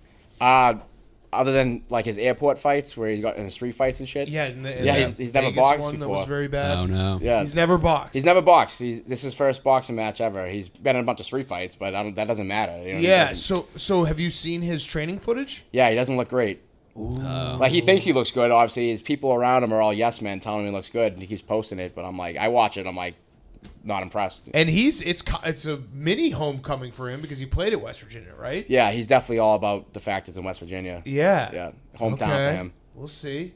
Other than like his airport fights where he got in street fights and shit. Yeah, He's never Vegas boxed one that before. was very bad. Oh no. Yeah, He's never boxed. He's never boxed. This is his first boxing match ever. He's been in a bunch of street fights, but that doesn't matter. You know, Yeah. So have you seen his training footage? Yeah, he doesn't look great. Like he thinks he looks good. Obviously, his people around him are all yes men telling him he looks good, and he keeps posting it. But I'm like, I watch it. I'm like, not impressed. And it's a mini homecoming for him because he played at West Virginia, right? Yeah, he's definitely all about the fact it's in West Virginia. Yeah. Yeah, hometown for him. We'll see.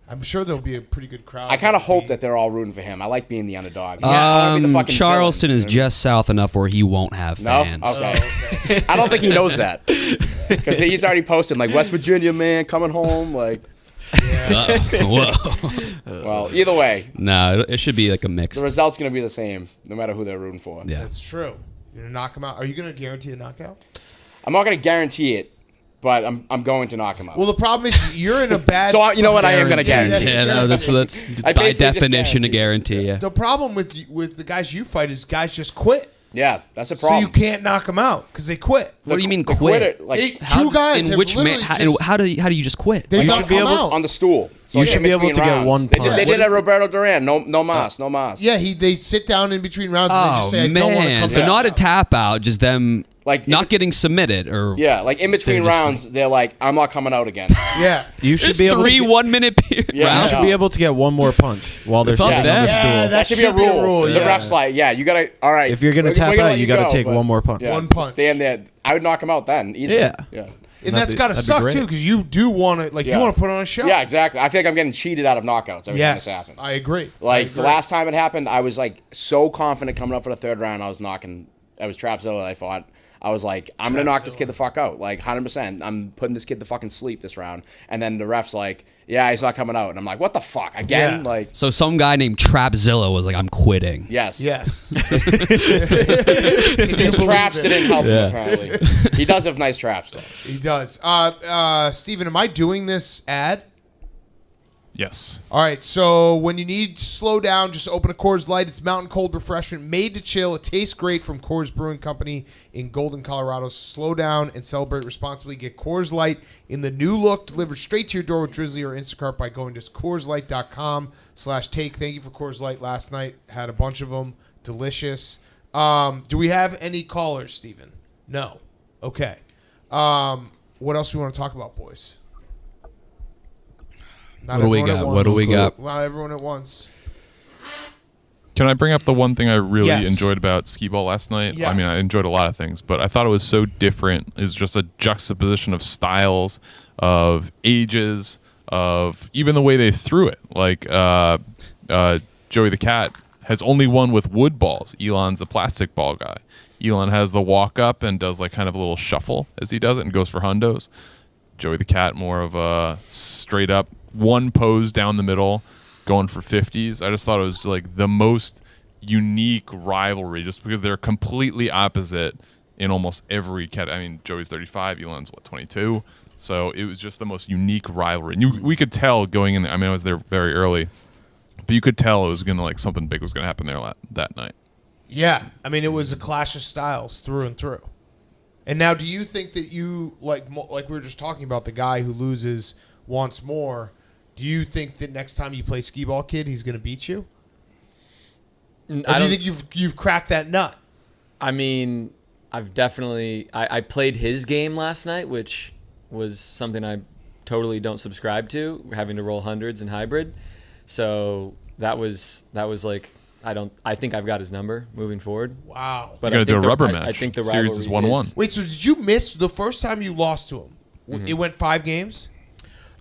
I'm sure there'll be a pretty good crowd. I kind of hope that they're all rooting for him. I like being the underdog. I wanna be the fucking Charleston villain, is you know what I mean? just south enough where he won't have No? fans. Okay. I don't think he knows that. Because he's already posted, like, West Virginia, man, coming home. Like, Whoa. well, either way, No, it should be like a mix. the result's going to be the same, no matter who they're rooting for. Yeah. That's true. You're gonna knock him out. Are you gonna guarantee a knockout? I'm not going to guarantee it, but I'm going to knock him out. Well, the problem is you're in a bad. So, you know what? I am gonna guarantee. Yeah, no, that's I by basically just definition a guarantee. guarantee. Yeah. The problem with the guys you fight is guys just quit. Yeah, that's a So problem. you can't knock them out because they quit. What do you mean The quit? quitter, like, Two guys In have which literally just- how do you just quit? They You don't should be come able- out. on the stool. So You in should be able between to get rounds. one They punch. did at Roberto Duran. No mas. Yeah, they sit down in between rounds and they Oh just say, I don't want to man! come So back. not a tap out, just them Like, not getting submitted or Yeah, like in between They're just rounds, they're like, I'm not coming out again. Yeah. You should There's be able 3 to 1 minute period. Yeah. You rounds. should be able to get one more punch while they're Fuck sitting on that. the Yeah, stool. That should be a rule. The yeah. ref's like, yeah, you gotta. All right. If you're gonna we're tap gonna out, let you gotta go, take but- one more punch. Yeah, One punch. Stand there. I would knock him out then. Easily. Yeah. Yeah. And that's That'd be- got to that'd be suck great. too because you do want to Yeah. you want to put on a show. Yeah, exactly. I feel like I'm getting cheated out of knockouts every time Yes, this happens. I agree. Like the last time it happened, I was like so confident coming up for the third round. I was Trapzilla. I thought. I was like, I'm gonna knock this kid the fuck out, like 100%. I'm putting this kid to fucking sleep this round. And then the ref's like, yeah, he's not coming out. And I'm like, what the fuck again? Yeah. Like, So some guy named Trapzilla was like, "I'm quitting." yes, Yes. His traps didn't help him Yeah. apparently. He does have nice traps though. He does. Steven, am I doing this ad? Yes. All right, so when you need to slow down, just open a Coors Light. It's mountain cold refreshment made to chill. It tastes great from Coors Brewing Company in Golden, Colorado. Slow down and celebrate responsibly. Get Coors Light in the new look delivered straight to your door with Drizzly or Instacart by going to CoorsLight.com/take. Thank you for Coors Light last night. Had a bunch of them. Delicious. Do we have any callers, Steven? No. Okay. What else do we want to talk about, boys? Not What do we everyone at got? once. What do we got? Not everyone at once. Can I bring up the one thing I really Yes. enjoyed about Skee-Ball last night? Yes. I mean, I enjoyed a lot of things, but I thought it was so different. It's just a juxtaposition of styles, of ages, of even the way they threw it. Like Joey the Cat has only won with wood balls. Elon's a plastic ball guy. Elon has the walk up and does like kind of a little shuffle as he does it and goes for hundos. Joey the Cat more of a straight up one pose down the middle, going for 50s. I just thought it was like the most unique rivalry, just because they're completely opposite in almost every category. I mean, Joey's 35, Elon's 22. So it was just the most unique rivalry. And we could tell going in there. I mean, I was there very early, but you could tell it was gonna like something big was gonna happen there that night. Yeah, I mean, it was a clash of styles through and through. And now, do you think that you like we were just talking about the guy who loses wants more? Do you think that next time you play Skee-Ball Kid, he's going to beat you? Or do you think you've cracked that nut? I mean, I've definitely I played his game last night, which was something I totally don't subscribe to, having to roll hundreds in hybrid. So that was like. I think I've got his number moving forward. Wow. But You're I going to do a think rubber the- match. I think the series rivalry is 1-1. Wait, so did you miss the first time you lost to him? It went 5 games?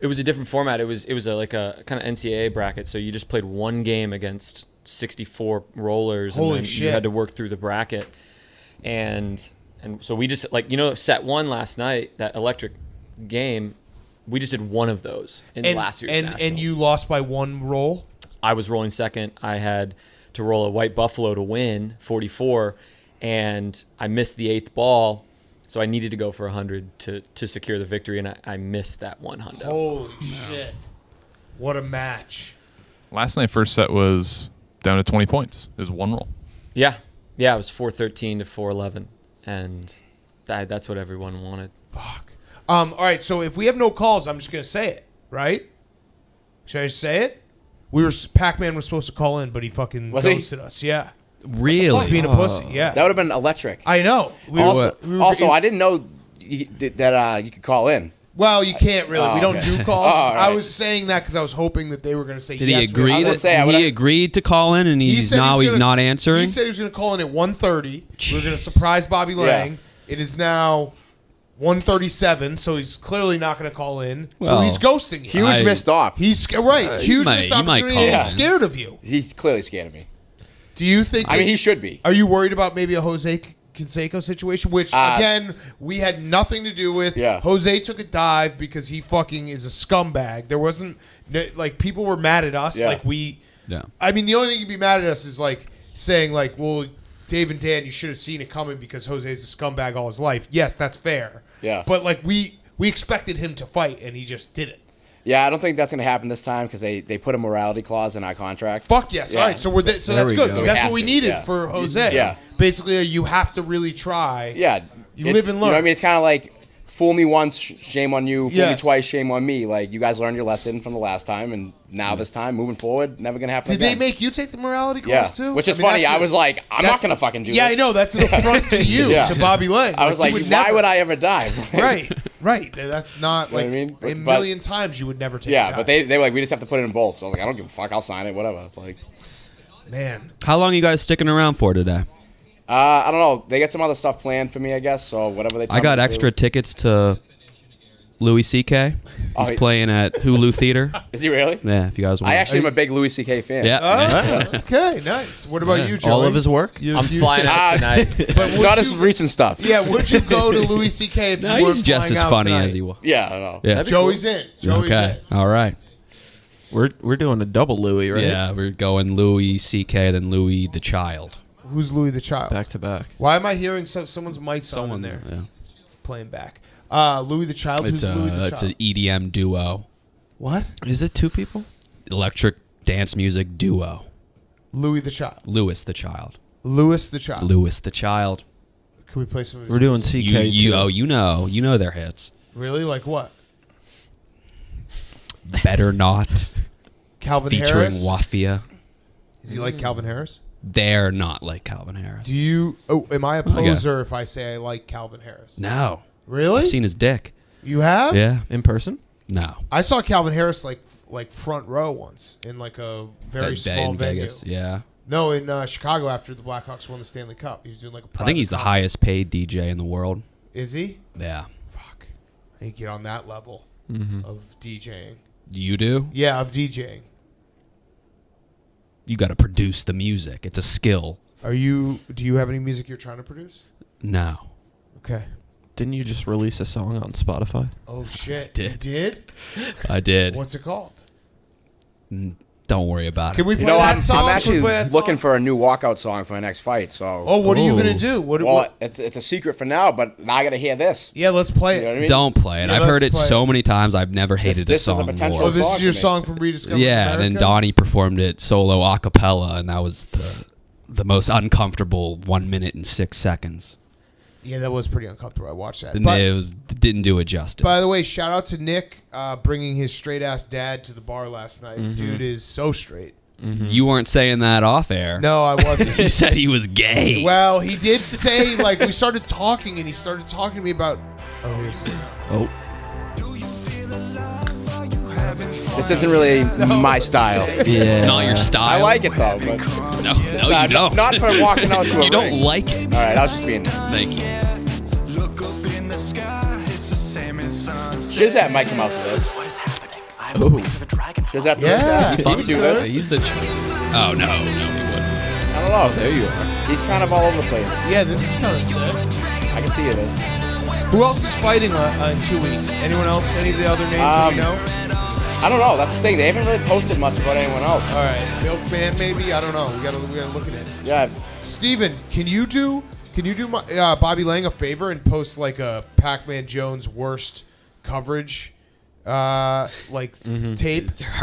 It was a different format. It was like a kind of NCAA bracket. So you just played one game against 64 rollers. Holy and then shit. You had to work through the bracket. And so we just, like, set one last night, that electric game, we just did one of those in last year's Nationals. And you lost by 1 roll? I was rolling second. I had to roll a white buffalo to win 44, and I missed the 8th ball, so I needed to go for 100 to secure the victory, and I missed that 100. Holy shit. What a match. Last night, first set was down to 20 points. It was 1 roll. Yeah, it was 413 to 411, and that's what everyone wanted. Fuck. All right, so if we have no calls, I'm just going to say it, right? Should I just say it? Pac-Man was supposed to call in, but he fucking ghosted us. Yeah. Really? He's being a pussy. Yeah. That would have been electric. I know. Also, I didn't know that you could call in. Well, you can't really. Oh, we don't okay. do calls. all right. I was saying that because I was hoping that they were going to say Did yes. he agree? I was gonna say, I He would've- agreed to call in, and he's not answering. He said he was going to call in at 1:30. We were going to surprise Bobby Lang. It is now 1:37, so he's clearly not going to call in. So Well, he's ghosting you. Huge missed op. He's right. Huge might- missed he might opportunity. call And in. he's scared of you. He's clearly scared of me. Do you think? I mean, he should be. Are you worried about maybe a Jose Canseco situation, which again we had nothing to do with? Yeah. Jose took a dive because he fucking is a scumbag. There wasn't like people were mad at us. Yeah. Like we. Yeah. I mean, the only thing you'd be mad at us is like saying like, well, Dave and Dan, you should have seen it coming because Jose's a scumbag all his life. Yes, that's fair. Yeah. But like we expected him to fight and he just didn't. Yeah, I don't think that's going to happen this time because they put a morality clause in our contract. Fuck yes. Yeah. All right. So so There that's we good go. because that's Has what we to, needed yeah. for Jose. Yeah. Basically, you have to really try. Yeah. You live and You know learn. what I mean? It's kind of like fool me once, shame on you. Fool Yes. me twice, shame on me. Like, you guys learned your lesson from the last time, and now this time, moving forward, never going to happen Did again. they make you take the morality Yeah. class too? Which is I mean, funny. that's I was like, I'm not that's- going to fucking do Yeah, this. I know. That's an affront to you, Yeah. to Bobby Lang. I was like, you why would I ever die? Right. That's not You know like what I mean? a But- million times you would never take. Yeah, a but dive. they were like, we just have to put it in both. So I was like, I don't give a fuck. I'll sign it, whatever. It's like, man. How long are you guys sticking around for today? I don't know. They get some other stuff planned for me, I guess. So whatever they tell I got me to extra do. tickets to Louis C.K. Oh, He's playing at Hulu Theater. Is he really? Yeah, if you guys want. I actually am a big Louis C.K. fan. Yeah. Oh, okay, nice. What about you, Joey? All of his work? I'm flying out tonight. But would Not his you- recent stuff. Yeah, would you go to Louis C.K. if No, you weren't he's just flying as out funny tonight? as he was. Yeah, I don't know. Yeah. Joey's in. Joey's Okay. in. All right. We're doing a double Louis, right? Yeah, we're going Louis C.K. then Louis the Child. Who's Louis the Child? Back to back. Why am I hearing someone's mic on in there? Yeah. Playing back. Louis the Child. It's Who's Louis the it's Child? an EDM duo, What? Is it 2 people? electric dance music duo. Louis the Child. Louis the Child. Louis the Child. Louis the Child. Can we play some of his We're doing music? CK too. You know their hits. Really? Like what? Better Not, Calvin featuring Harris? Wafia. Is he like Calvin Harris? They're not like Calvin Harris. Do you... Oh, am I a Okay. poser if I say I like Calvin Harris? No. Really? I've seen his dick. You have? Yeah. In person? No. I saw Calvin Harris like front row once in like a very small in venue. Vegas. Yeah. No, in Chicago after the Blackhawks won the Stanley Cup. He was doing like a I private think he's the concert. highest paid DJ in the world. Is he? Yeah. Fuck. I need to get on that level of DJing. You do? Yeah, of DJing. You got to produce the music. It's a skill. Do you have any music you're trying to produce? No. Okay. Didn't you just release a song on Spotify? Oh shit. did. You did? I did. What's it called? Don't worry about Can it. we play that song? I'm Can we actually play that song? looking for a new walkout song for my next fight. So. Oh, what are you gonna do? Well, it's a secret for now, but now I gotta hear this. Yeah, let's play You know it. what I mean? Don't play it. Yeah, I've let's heard it play so it. many times. I've never hated this is this a song potential more. Oh, this song is your for me. song from Rediscovering Yeah, America? and then Donnie performed it solo a cappella, and that was the most uncomfortable 1 minute and 6 seconds. Yeah, that was pretty uncomfortable. I watched that. And But, it didn't do it justice. by the way, shout out to Nick bringing his straight ass dad to the bar last night. Dude is so straight. You weren't saying that off air. No, I wasn't. You said he was gay. Well, he did say, like, we started talking, and he started talking to me about. Oh, here's this. Oh. This isn't really my style. It's not your style. I like it though, but No, you don't. not for walking out to a You don't ring. like it. All right, I was just being nice. Thank you. Shizat might come out to this. Shizat, Yeah. he fucks you this. He's the. Oh no, he wouldn't. I don't know. There you are. He's kind of all over the place. Yeah, this is kind of sick. I can see you this. Who else is fighting in 2 weeks? Anyone else? Any of the other names that you know? I don't know. That's the thing. They haven't really posted much about anyone else. All right, Milkman maybe. I don't know. We gotta look at it. Yeah. Steven, can you do my, Bobby Lang a favor and post like a Pac-Man Jones worst coverage tape? Are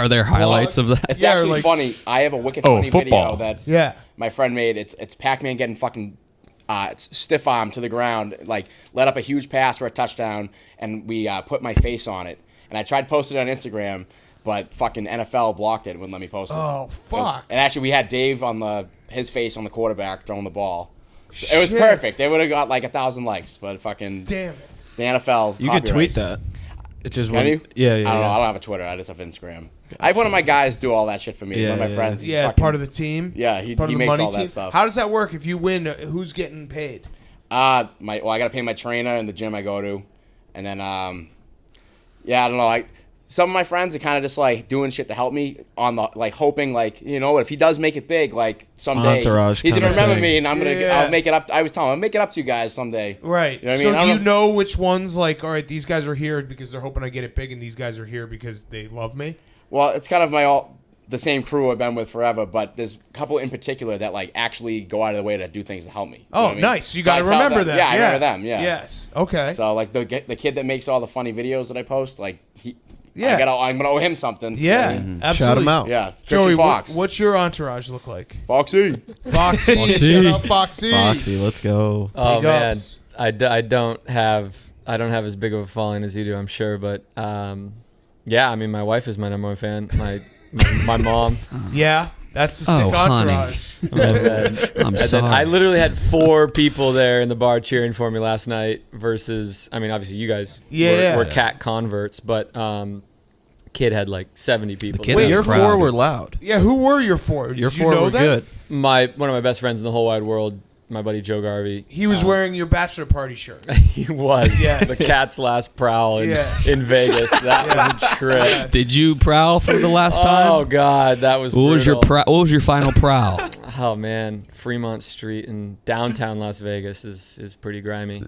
there highlights of that? It's Yeah, or actually like- funny. I have a wicked funny football. video that Yeah. my friend made. It's Pac-Man getting fucking stiff arm to the ground, like let up a huge pass for a touchdown, and we put my face on it. And I tried to post it on Instagram, but fucking NFL blocked it and wouldn't let me post it. Oh, fuck. And actually, we had Dave on his face on the quarterback throwing the ball. It was Shit. perfect. They would have got like 1,000 likes, but fucking Damn it. the NFL. You could copyright. tweet that. It just Can wouldn't. you? Yeah, I don't know. yeah. I don't have a Twitter. I just have Instagram. I have one of my guys do all that shit for me. Yeah, One of my yeah, friends. He's Yeah, fucking- part of the team. Yeah, he part of the makes money all that team. stuff. How does that work? If you win, who's getting paid? I gotta pay my trainer and the gym I go to, and then I don't know. Some of my friends are kind of just like doing shit to help me on the like hoping like if he does make it big like someday Entourage he's gonna kinda remember thing. me and Yeah. I'll make it up. I was telling him I'll make it up to you guys someday. Right. You know what I So mean? I do don't you know which ones like, all right, these guys are here because they're hoping I get it big, and these guys are here because they love me? Well, it's kind of the same crew I've been with forever, but there's a couple in particular that like actually go out of their way to do things to help me. You know Oh, what I mean? nice. You So got I to tell remember them. Yeah, I remember them. Yeah. Yes. Okay. So like the kid that makes all the funny videos that I post, like Yeah. I'm gonna owe him something. Yeah. Absolutely. Shout him out. Yeah. Joey, Christian Fox. what's your entourage look like? Foxy. Foxy. Shout out Foxy. Foxy, let's go. Oh Big man, ups. I don't have as big of a following as you do, I'm sure, but yeah, I mean, my wife is my number one fan. My mom. Yeah. That's the sick Oh, honey. entourage. And then, I'm and sorry. then I literally had 4 people there in the bar cheering for me last night versus, I mean, obviously you guys Yeah. were cat converts, but kid had like 70 people. kid there. had Your crowd. 4 were loud. Yeah, who were your 4? Your Did you 4 know were that? good. One of my best friends in the whole wide world, my buddy Joe Garvey. He was wearing your bachelor party shirt. He was Yes. the cat's last prowl in Vegas. That was a trip. Yes. Did you prowl for the last time? Oh God, that was. What was your brutal. what was your final prowl? Oh man, Fremont Street in downtown Las Vegas is pretty grimy.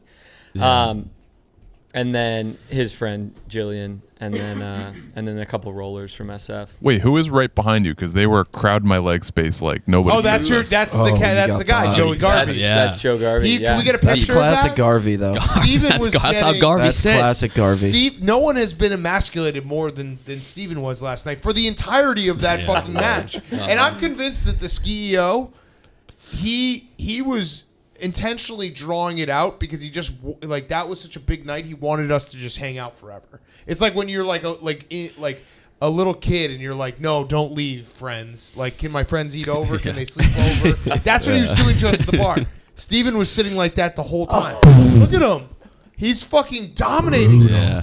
And then his friend Jillian, and then a couple rollers from SF. Wait, who is right behind you? Because they were crowd my leg space like nobody. Oh, that's knew this. that's Oh, the you that's got the guy, Bobby. Joey Garvey. That's Joe Garvey. Can we get a That's picture classic of that? Garvey, though. Steven was That's how getting- Garvey That's sits. classic Garvey. Steve, no one has been emasculated more than Steven was last night for the entirety of that fucking match. And I'm convinced that the Skee-Ball, he was intentionally drawing it out because he just like that was such a big night. He wanted us to just hang out forever. It's like when you're like a little kid and you're like, no, don't leave, friends. Like, can my friends eat over? Can they sleep over? That's what he was doing to us at the bar. Steven was sitting like that the whole time. Look at him. He's fucking dominating. Yeah.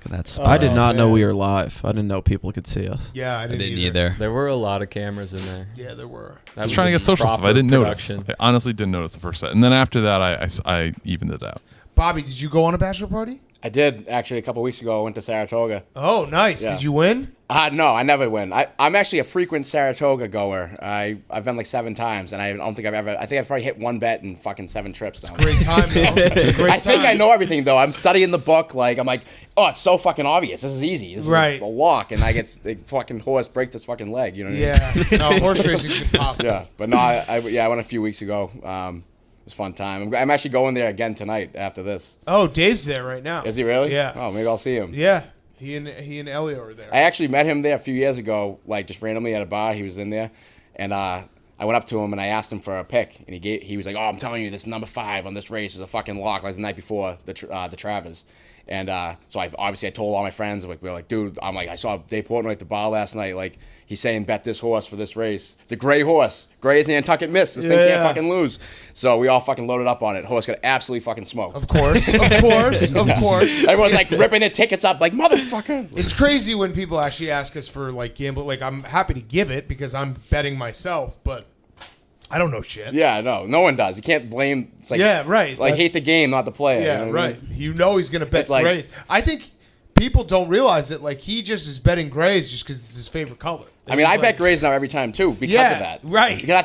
That's I did not know man. we were live. I didn't know people could see us. Yeah, I I didn't, didn't either. either. There were a lot of cameras in there. Yeah, there were. That I was trying to a get social stuff. I proper didn't production. notice. I honestly didn't notice the first set. And then after that, I evened it out. Bobby, did you go on a bachelor party? I did actually a couple weeks ago. I went to Saratoga. Oh, nice. Yeah. Did you win? No, I never win. I'm actually a frequent Saratoga goer. I've been like 7 times, and I don't think I think I've probably hit one bet in fucking 7 trips now. Great time, though. It's a great I think time. I know everything though. I'm studying the book. Like I'm like, oh, it's so fucking obvious. This is easy. This Right. is a walk, and I get the fucking horse break this fucking leg. You know what I mean? Yeah. No, horse racing's impossible. Yeah, but no, I went a few weeks ago. It was a fun time. I'm actually going there again tonight after this. Oh, Dave's there right now. Is he really? Yeah. Oh, maybe I'll see him. Yeah. He and Elio are there. I actually met him there a few years ago, like just randomly at a bar. He was in there, and I went up to him and I asked him for a pick, and he was like, "Oh, I'm telling you, this number 5 on this race is a fucking lock." Like the night before the Travers, and so I told all my friends, like we were like, "Dude, I'm like I saw Dave Portnoy at the bar last night. Like he's saying bet this horse for this race. It's a gray horse, gray as Nantucket Miss. This thing can't fucking lose." So we all fucking loaded up on it. Horse got absolutely fucking smoked. Of course. Everyone's like ripping their tickets up, like motherfucker. It's crazy when people actually ask us for like gamble. Like I'm happy to give it because I'm betting myself, but I don't know shit. Yeah, no one does. You can't blame. It's like, Yeah, right. Like hate That's- the game, not the player. Yeah, you know what I right. mean? You know he's gonna bet It's like- grays. I think people don't realize it. Like he just is betting grays just because it's his favorite color. I mean, I He's bet like- grays now every time too because Yeah, of that. right. Because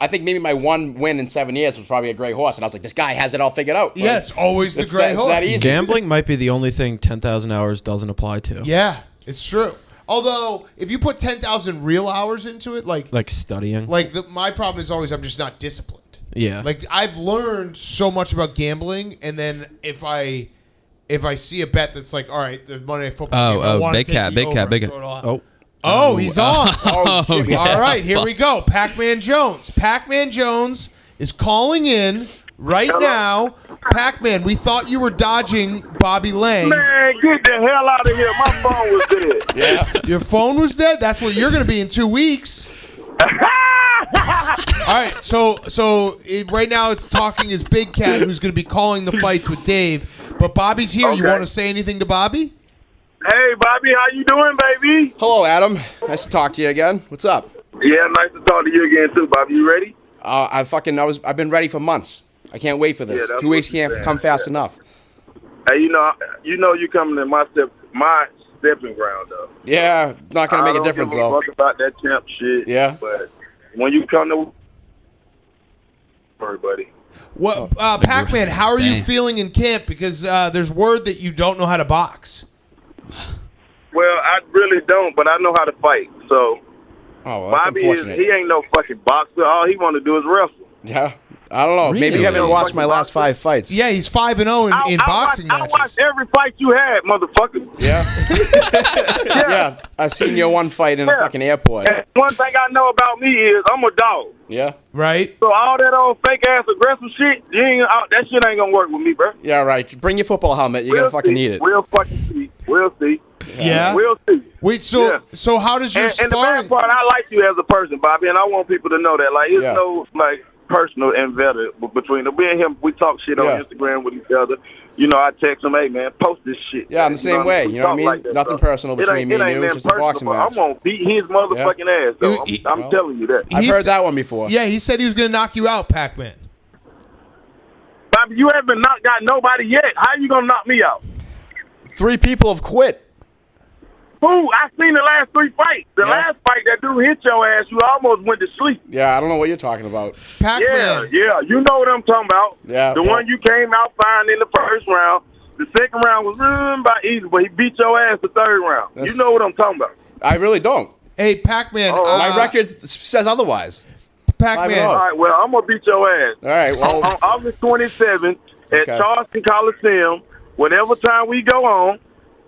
I think maybe my one win in 7 years was probably a gray horse, and I was like, this guy has it all figured out. Yeah, Like, it's always the it's gray that- horse. It's that easy. Gambling might be the only thing 10,000 hours doesn't apply to. Yeah, it's true. Although if you put 10,000 real hours into it, like Studying. my problem is always I'm just not disciplined. Yeah. Like I've learned so much about gambling, and then if I see a bet that's like, all right, the Monday Night Football game, I wanna Big take cat, the big over cat, and big cat. throw it on. Oh. Oh, he's on. shit. yeah. All right, here we go. Pac-Man Jones. Pac-Man Jones is calling in right now. Pac-Man, we thought you were dodging Bobby Lang. Man, get the hell out of here. My phone was dead. Yeah. Your phone was dead? That's what you're going to be in 2 weeks. All right, right now it's talking is Big Cat, who's going to be calling the fights with Dave. But Bobby's here. You Okay. want to say anything to Bobby? Hey, Bobby, how you doing, baby? Hello, Adam. Nice to talk to you again. What's up? Yeah, nice to talk to you again, too, Bobby. You ready? I've been ready for months. I can't wait for this. Yeah, that's 2 weeks what you're can't saying. come fast enough. Hey, you know you coming in my stepping ground, though. Yeah, not gonna make a difference I don't though. give a fuck about that champ shit. Yeah. But when you come to... Sorry, buddy. What, Pac-Man, how are you Dang. feeling in camp? Because there's word that you don't know how to box. Well, I really don't, but I know how to fight. So, Oh, well, that's Bobby unfortunate. he ain't no fucking boxer. All he want to do is wrestle. Yeah. I don't know. Maybe Really? you haven't watched my last 5 fights. Yeah, he's 5-0 in boxing I matches. watched every fight you had, motherfucker. Yeah. Yeah. I seen your one fight in the Yeah. fucking airport. And one thing I know about me is I'm a dog. Yeah. Right? So all that old fake ass aggressive shit, that shit ain't gonna work with me, bro. Yeah, right. Bring your football helmet. You're gonna fucking need it. We'll fucking see. We'll see. Yeah. We'll see. Wait, so Yeah. so how does your And the sparring? bad part, I like you as a person, Bobby, and I want people to know that. Like, it's Yeah. no like personal endeavor between me and him. We talk shit on Yeah. Instagram with each other. You know, I text him, "Hey man, post this shit." Yeah, I'm the same way. We You know what I talk mean? like that, Nothing bro. personal It ain't- between me it and ain't you. It's nothing just a boxing personal, match. bro. I'm gonna beat his motherfucking ass. Though. I'm Yeah. telling you that. I've He heard said- that one before. Yeah, he said he was going to knock you out, Pac-Man. Bobby, you haven't got nobody yet. How you gonna knock me out? 3 people have quit. Fool, I seen the last 3 fights. The Yeah. last fight that dude hit your ass, you almost went to sleep. Yeah, I don't know what you're talking about. Pac-Man. Yeah, you know what I'm talking about. Yeah, The well- one you came out fine in the first round. The second round was by easy, but he beat your ass the third round. You know what I'm talking about. I really don't. Hey, Pac-Man. Oh, My record says otherwise. Pac-Man. 5-0. All right, well, I'm going to beat your ass. All right, well, On August 27th at Okay. Charleston Coliseum, whatever time we go on,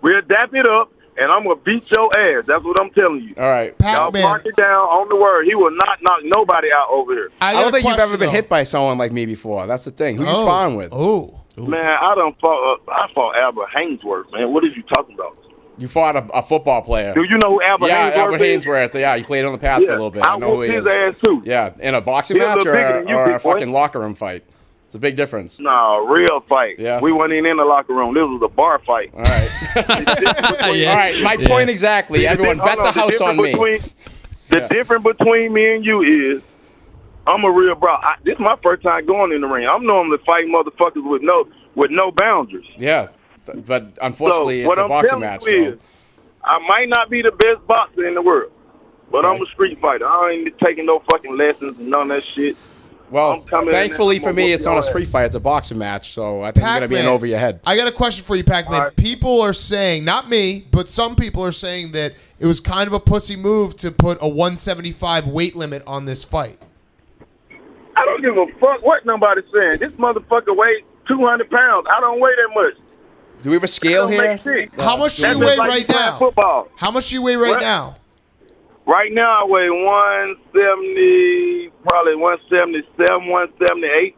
we'll dap it up, and I'm going to beat your ass. That's what I'm telling you. all right. Y'all Pac-Man. mark it down on the word. He will not knock nobody out over here. I got don't a think you've ever question, been though. hit by someone like me before. That's the thing. Who you sparring with? Oh. Man, I fought Albert Hainsworth, man. What are you talking about? You fought a football player. Do you know who Albert Yeah, Hainsworth Albert is? Hainsworth. Yeah, he played on the pass for a little bit. I I know who whooped he his is. ass, too. Yeah, in a boxing He's a match little bigger than you, or a big boy. fucking locker room fight? It's a big difference. No, real fight. Yeah. We weren't even in the locker room. This was a bar fight. All right. Yeah. All right, my point exactly. Everyone bet the house on me. The Yeah. difference between me and you is I'm a real bro. This is my first time going in the ring. I'm normally fighting motherfuckers with no boundaries. Yeah. but unfortunately, So, it's what a I'm boxing telling match. you So. is, I might not be the best boxer in the world, but I'm a street fighter. I ain't taking no fucking lessons and none of that shit. Well, I'm coming in thankfully and for I'm me, gonna it's whoop not a your street ass. fight. It's a boxing match, so I think it's going to be an Pac-Man, over your head. I got a question for you, Pac-Man. All right. People are saying, not me, but some people are saying that it was kind of a pussy move to put a 175 weight limit on this fight. I don't give a fuck what nobody's saying. This motherfucker weighs 200 pounds. I don't weigh that much. Do we have a scale That don't here? make sense. How much do That's you just weigh like right playing now? Football. How much do you weigh right What? now? Right now, I weigh 170, probably 177, 178.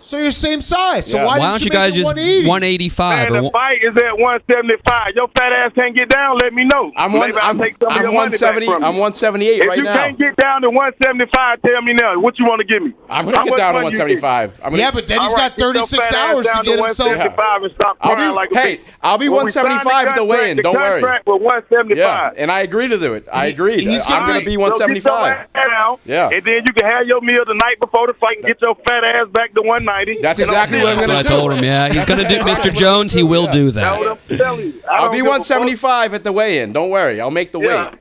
So you're same size. So Yeah. why, Why don't didn't you guys make it just 180? 185 Man, or the fight is at 175. Your fat ass can't get down. Let me know. Maybe I'll take some of your money back 170. from you. I'm 178 If right you now. can't get down to 175, tell me now. What you want to give me? I'm going to How get much down to money you give? 175. I'm gonna, Yeah, but then he's All got right, get your 36 fat ass hours to down get himself. 175 and stop I'll crying be- like a hey, bitch. I'll be When we signed 175 at the weigh-in. contract, Don't worry. The contract was 175. yeah, and I agreed to do it. I agreed. he's I'm gonna going to be- be So get your 175. ass down, Yeah. and then you can have your meal the night before the fight and get your fat ass back to 190. That's And exactly what I'm That's gonna what I do. told him. Yeah, he's gonna do. Mr. Jones, he will do That's what that. I'm telling you. I I'll don't be give a 175 at the weigh-in. Don't worry. I'll make the Yeah. weight.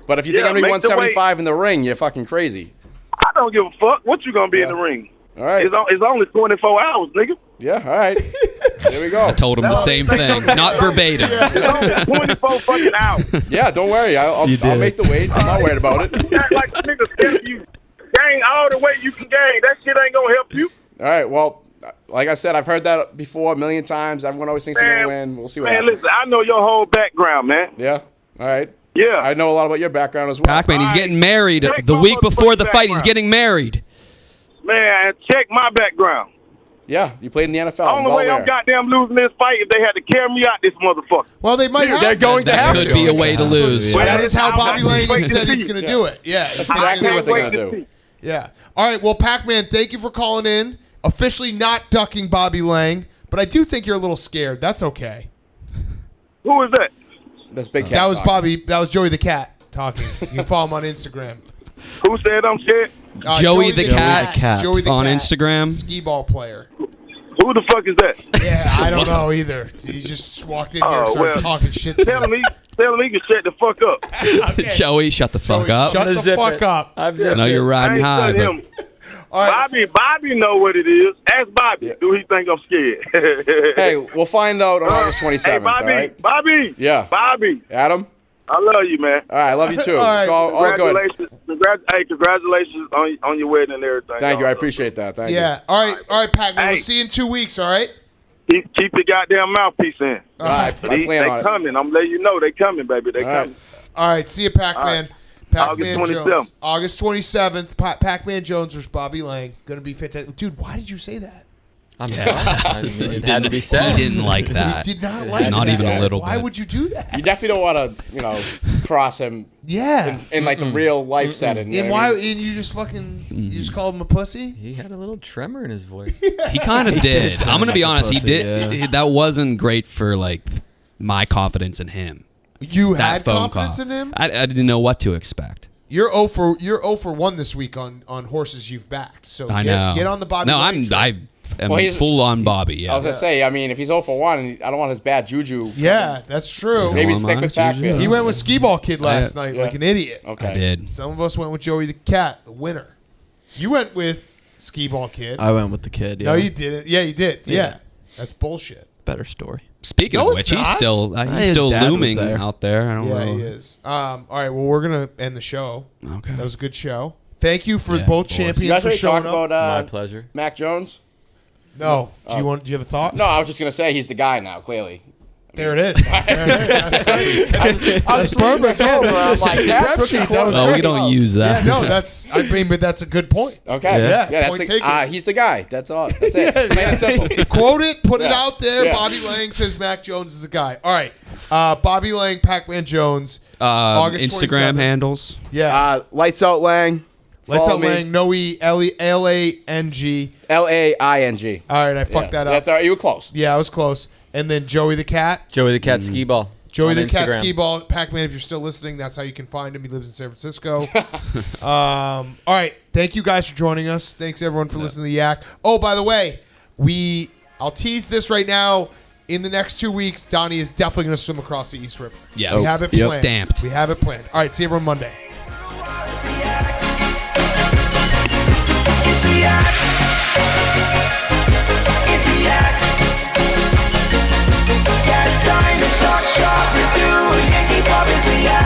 But if you think Yeah, I'm going to be make the weight. 175 in the ring, you're fucking crazy. fuck. I don't give a fuck what you gonna be in the ring. All right. It's only 24 hours, nigga. Yeah, all right. There we go. I told him the same thing, not verbatim. It's only 24 fucking hours. Yeah, don't worry. I'll make the weight. I'm not worried about it. You act like the nigga scared you. Gain all the weight you can gain. That shit ain't gonna help you. All right, well, like I said, I've heard that before a million times. Everyone always thinks they're going to Man, win. We'll see what Man, happens. listen, I know your whole background, man. Yeah, all right. Yeah. I know a lot about your background as well. Pac-Man, he's All getting right. married Check the my week before the motherfucking fight. He's background. getting married. Man, check my background. Yeah, you played in the NFL. The only way I'm goddamn losing this fight if they had to carry me out this motherfucker. Well, they might have. They're going to have That could to. be a way to lose. Well, That is how I'm Bobby not Lang waiting said to he's see. going to do it. Yeah, That's exactly. exactly what they're wait going to to do. see. Yeah. All right. Well, Pac-Man, thank you for calling in. Officially not ducking Bobby Lang, but I do think you're a little scared. That's okay. Who is that? That's big cat That was talking. Bobby. That was Joey the Cat talking. You can follow him on Instagram. Who said I'm scared? Joey the Cat Joey the on Cat, Instagram. Skee-Ball player. Who the fuck is that? Yeah, I don't know either. He just walked in here and Oh, started well, talking shit to Tell him me. he can shut the fuck up. Okay. Joey, shut the fuck Joey, up. Shut the Zip fuck it. up. I've I know you're I riding ain't high, shutting but him. All right. Bobby know what it is. Ask Bobby. Do he think I'm scared? Hey, we'll find out on August 27th, Hey, Bobby. all right? Bobby. Yeah. Bobby. Adam? I love you, man. All right, I love you too. All right. It's all good. Congratulations. Congratulations on your wedding and everything. Thank you. I appreciate that. Thank Yeah. All right, Pac-Man. Hey. We'll see you in 2 weeks, all right? Keep your goddamn mouthpiece in. you. All right, I They plan on it. coming. I'm letting you know they coming, baby. They All right. coming. All right. See you, Pac-Man. Pac-Man August Jones. 27th. August 27th. Pac-Man Jones versus Bobby Lang. Going to be fantastic. Dude, why did you say that? I'm sorry. It had to be said. he didn't like that. You did not like Not that. even a little Why bit. would you do that? You definitely don't want to, cross him Yeah. in like the real life setting. you And know what why? I mean? And you just fucking you just called him a pussy? He had a little tremor in his voice. He kind of did. sound I'm gonna be like a honest. He pussy, did. yeah. That wasn't great for like my confidence in him. You That had phone confidence call. in him. I didn't know what to expect. You're 0 for 1 this week on horses you've backed. So I get, know. get on the Bobby. No, Lang train. I'm Well, he's- full on Bobby. Yeah. I was going to say, I mean, if he's 0 for 1, I don't want his bad juju. Yeah, that's true. Maybe Am stick I, with Juju? Pac-Man. He went with Skee-Ball Kid last night Yeah. like an idiot. Okay. I did. Some of us went with Joey the Cat, the winner. You went with Skee-Ball Kid. I went with the kid. Yeah. No, you didn't. Yeah, you did. Yeah. Yeah. That's bullshit. Better story. Speaking No, of it's which, he's not. still His dad was looming there. out there. I don't Yeah, know. he is. All right, well, we're going to end the show. Okay. That was a good show. Thank you for Yeah, both of course. You champions guys for ready to talk showing up. about My pleasure. Mac Jones? No. Do you have a thought? No, I was just going to say he's the guy now, clearly. There it is. There it is. That's great. I was perfect. over. I'm like, that's Rep sheet, that was Oh, great. we don't use Yeah, that. no, but that's a good point. Okay. Yeah. that's Point the, taken. he's the guy. That's all. That's it. Plain and simple. Quote it, put it Yeah. out there. Yeah. Bobby Lang says Mac Jones is a guy. All right. Bobby Lang, Pac-Man Jones. August Instagram 27th. handles. Yeah. Lights Out Lang. Let's Follow out me. Lang, Noe, L-A-N-G. Laing. All right, I fucked that up. That's all right. You were close. Yeah, I was close. And then Joey the Cat. Joey the Cat Skee-Ball. Joey on the Cat Instagram. Skee-Ball. Pac-Man, if you're still listening, that's how you can find him. He lives in San Francisco. All right. Thank you guys for joining us. Thanks, everyone, for listening to the Yak. Oh, by the way, I'll tease this right now. in the next 2 weeks, Donnie is definitely going to swim across the East River. Yes. We have it Yep. planned. Stamped. We have it planned. All right, see everyone Monday. It's the Yak. It's the Yak. Yeah, it's time to talk shop with you. Yankees love is the Yak.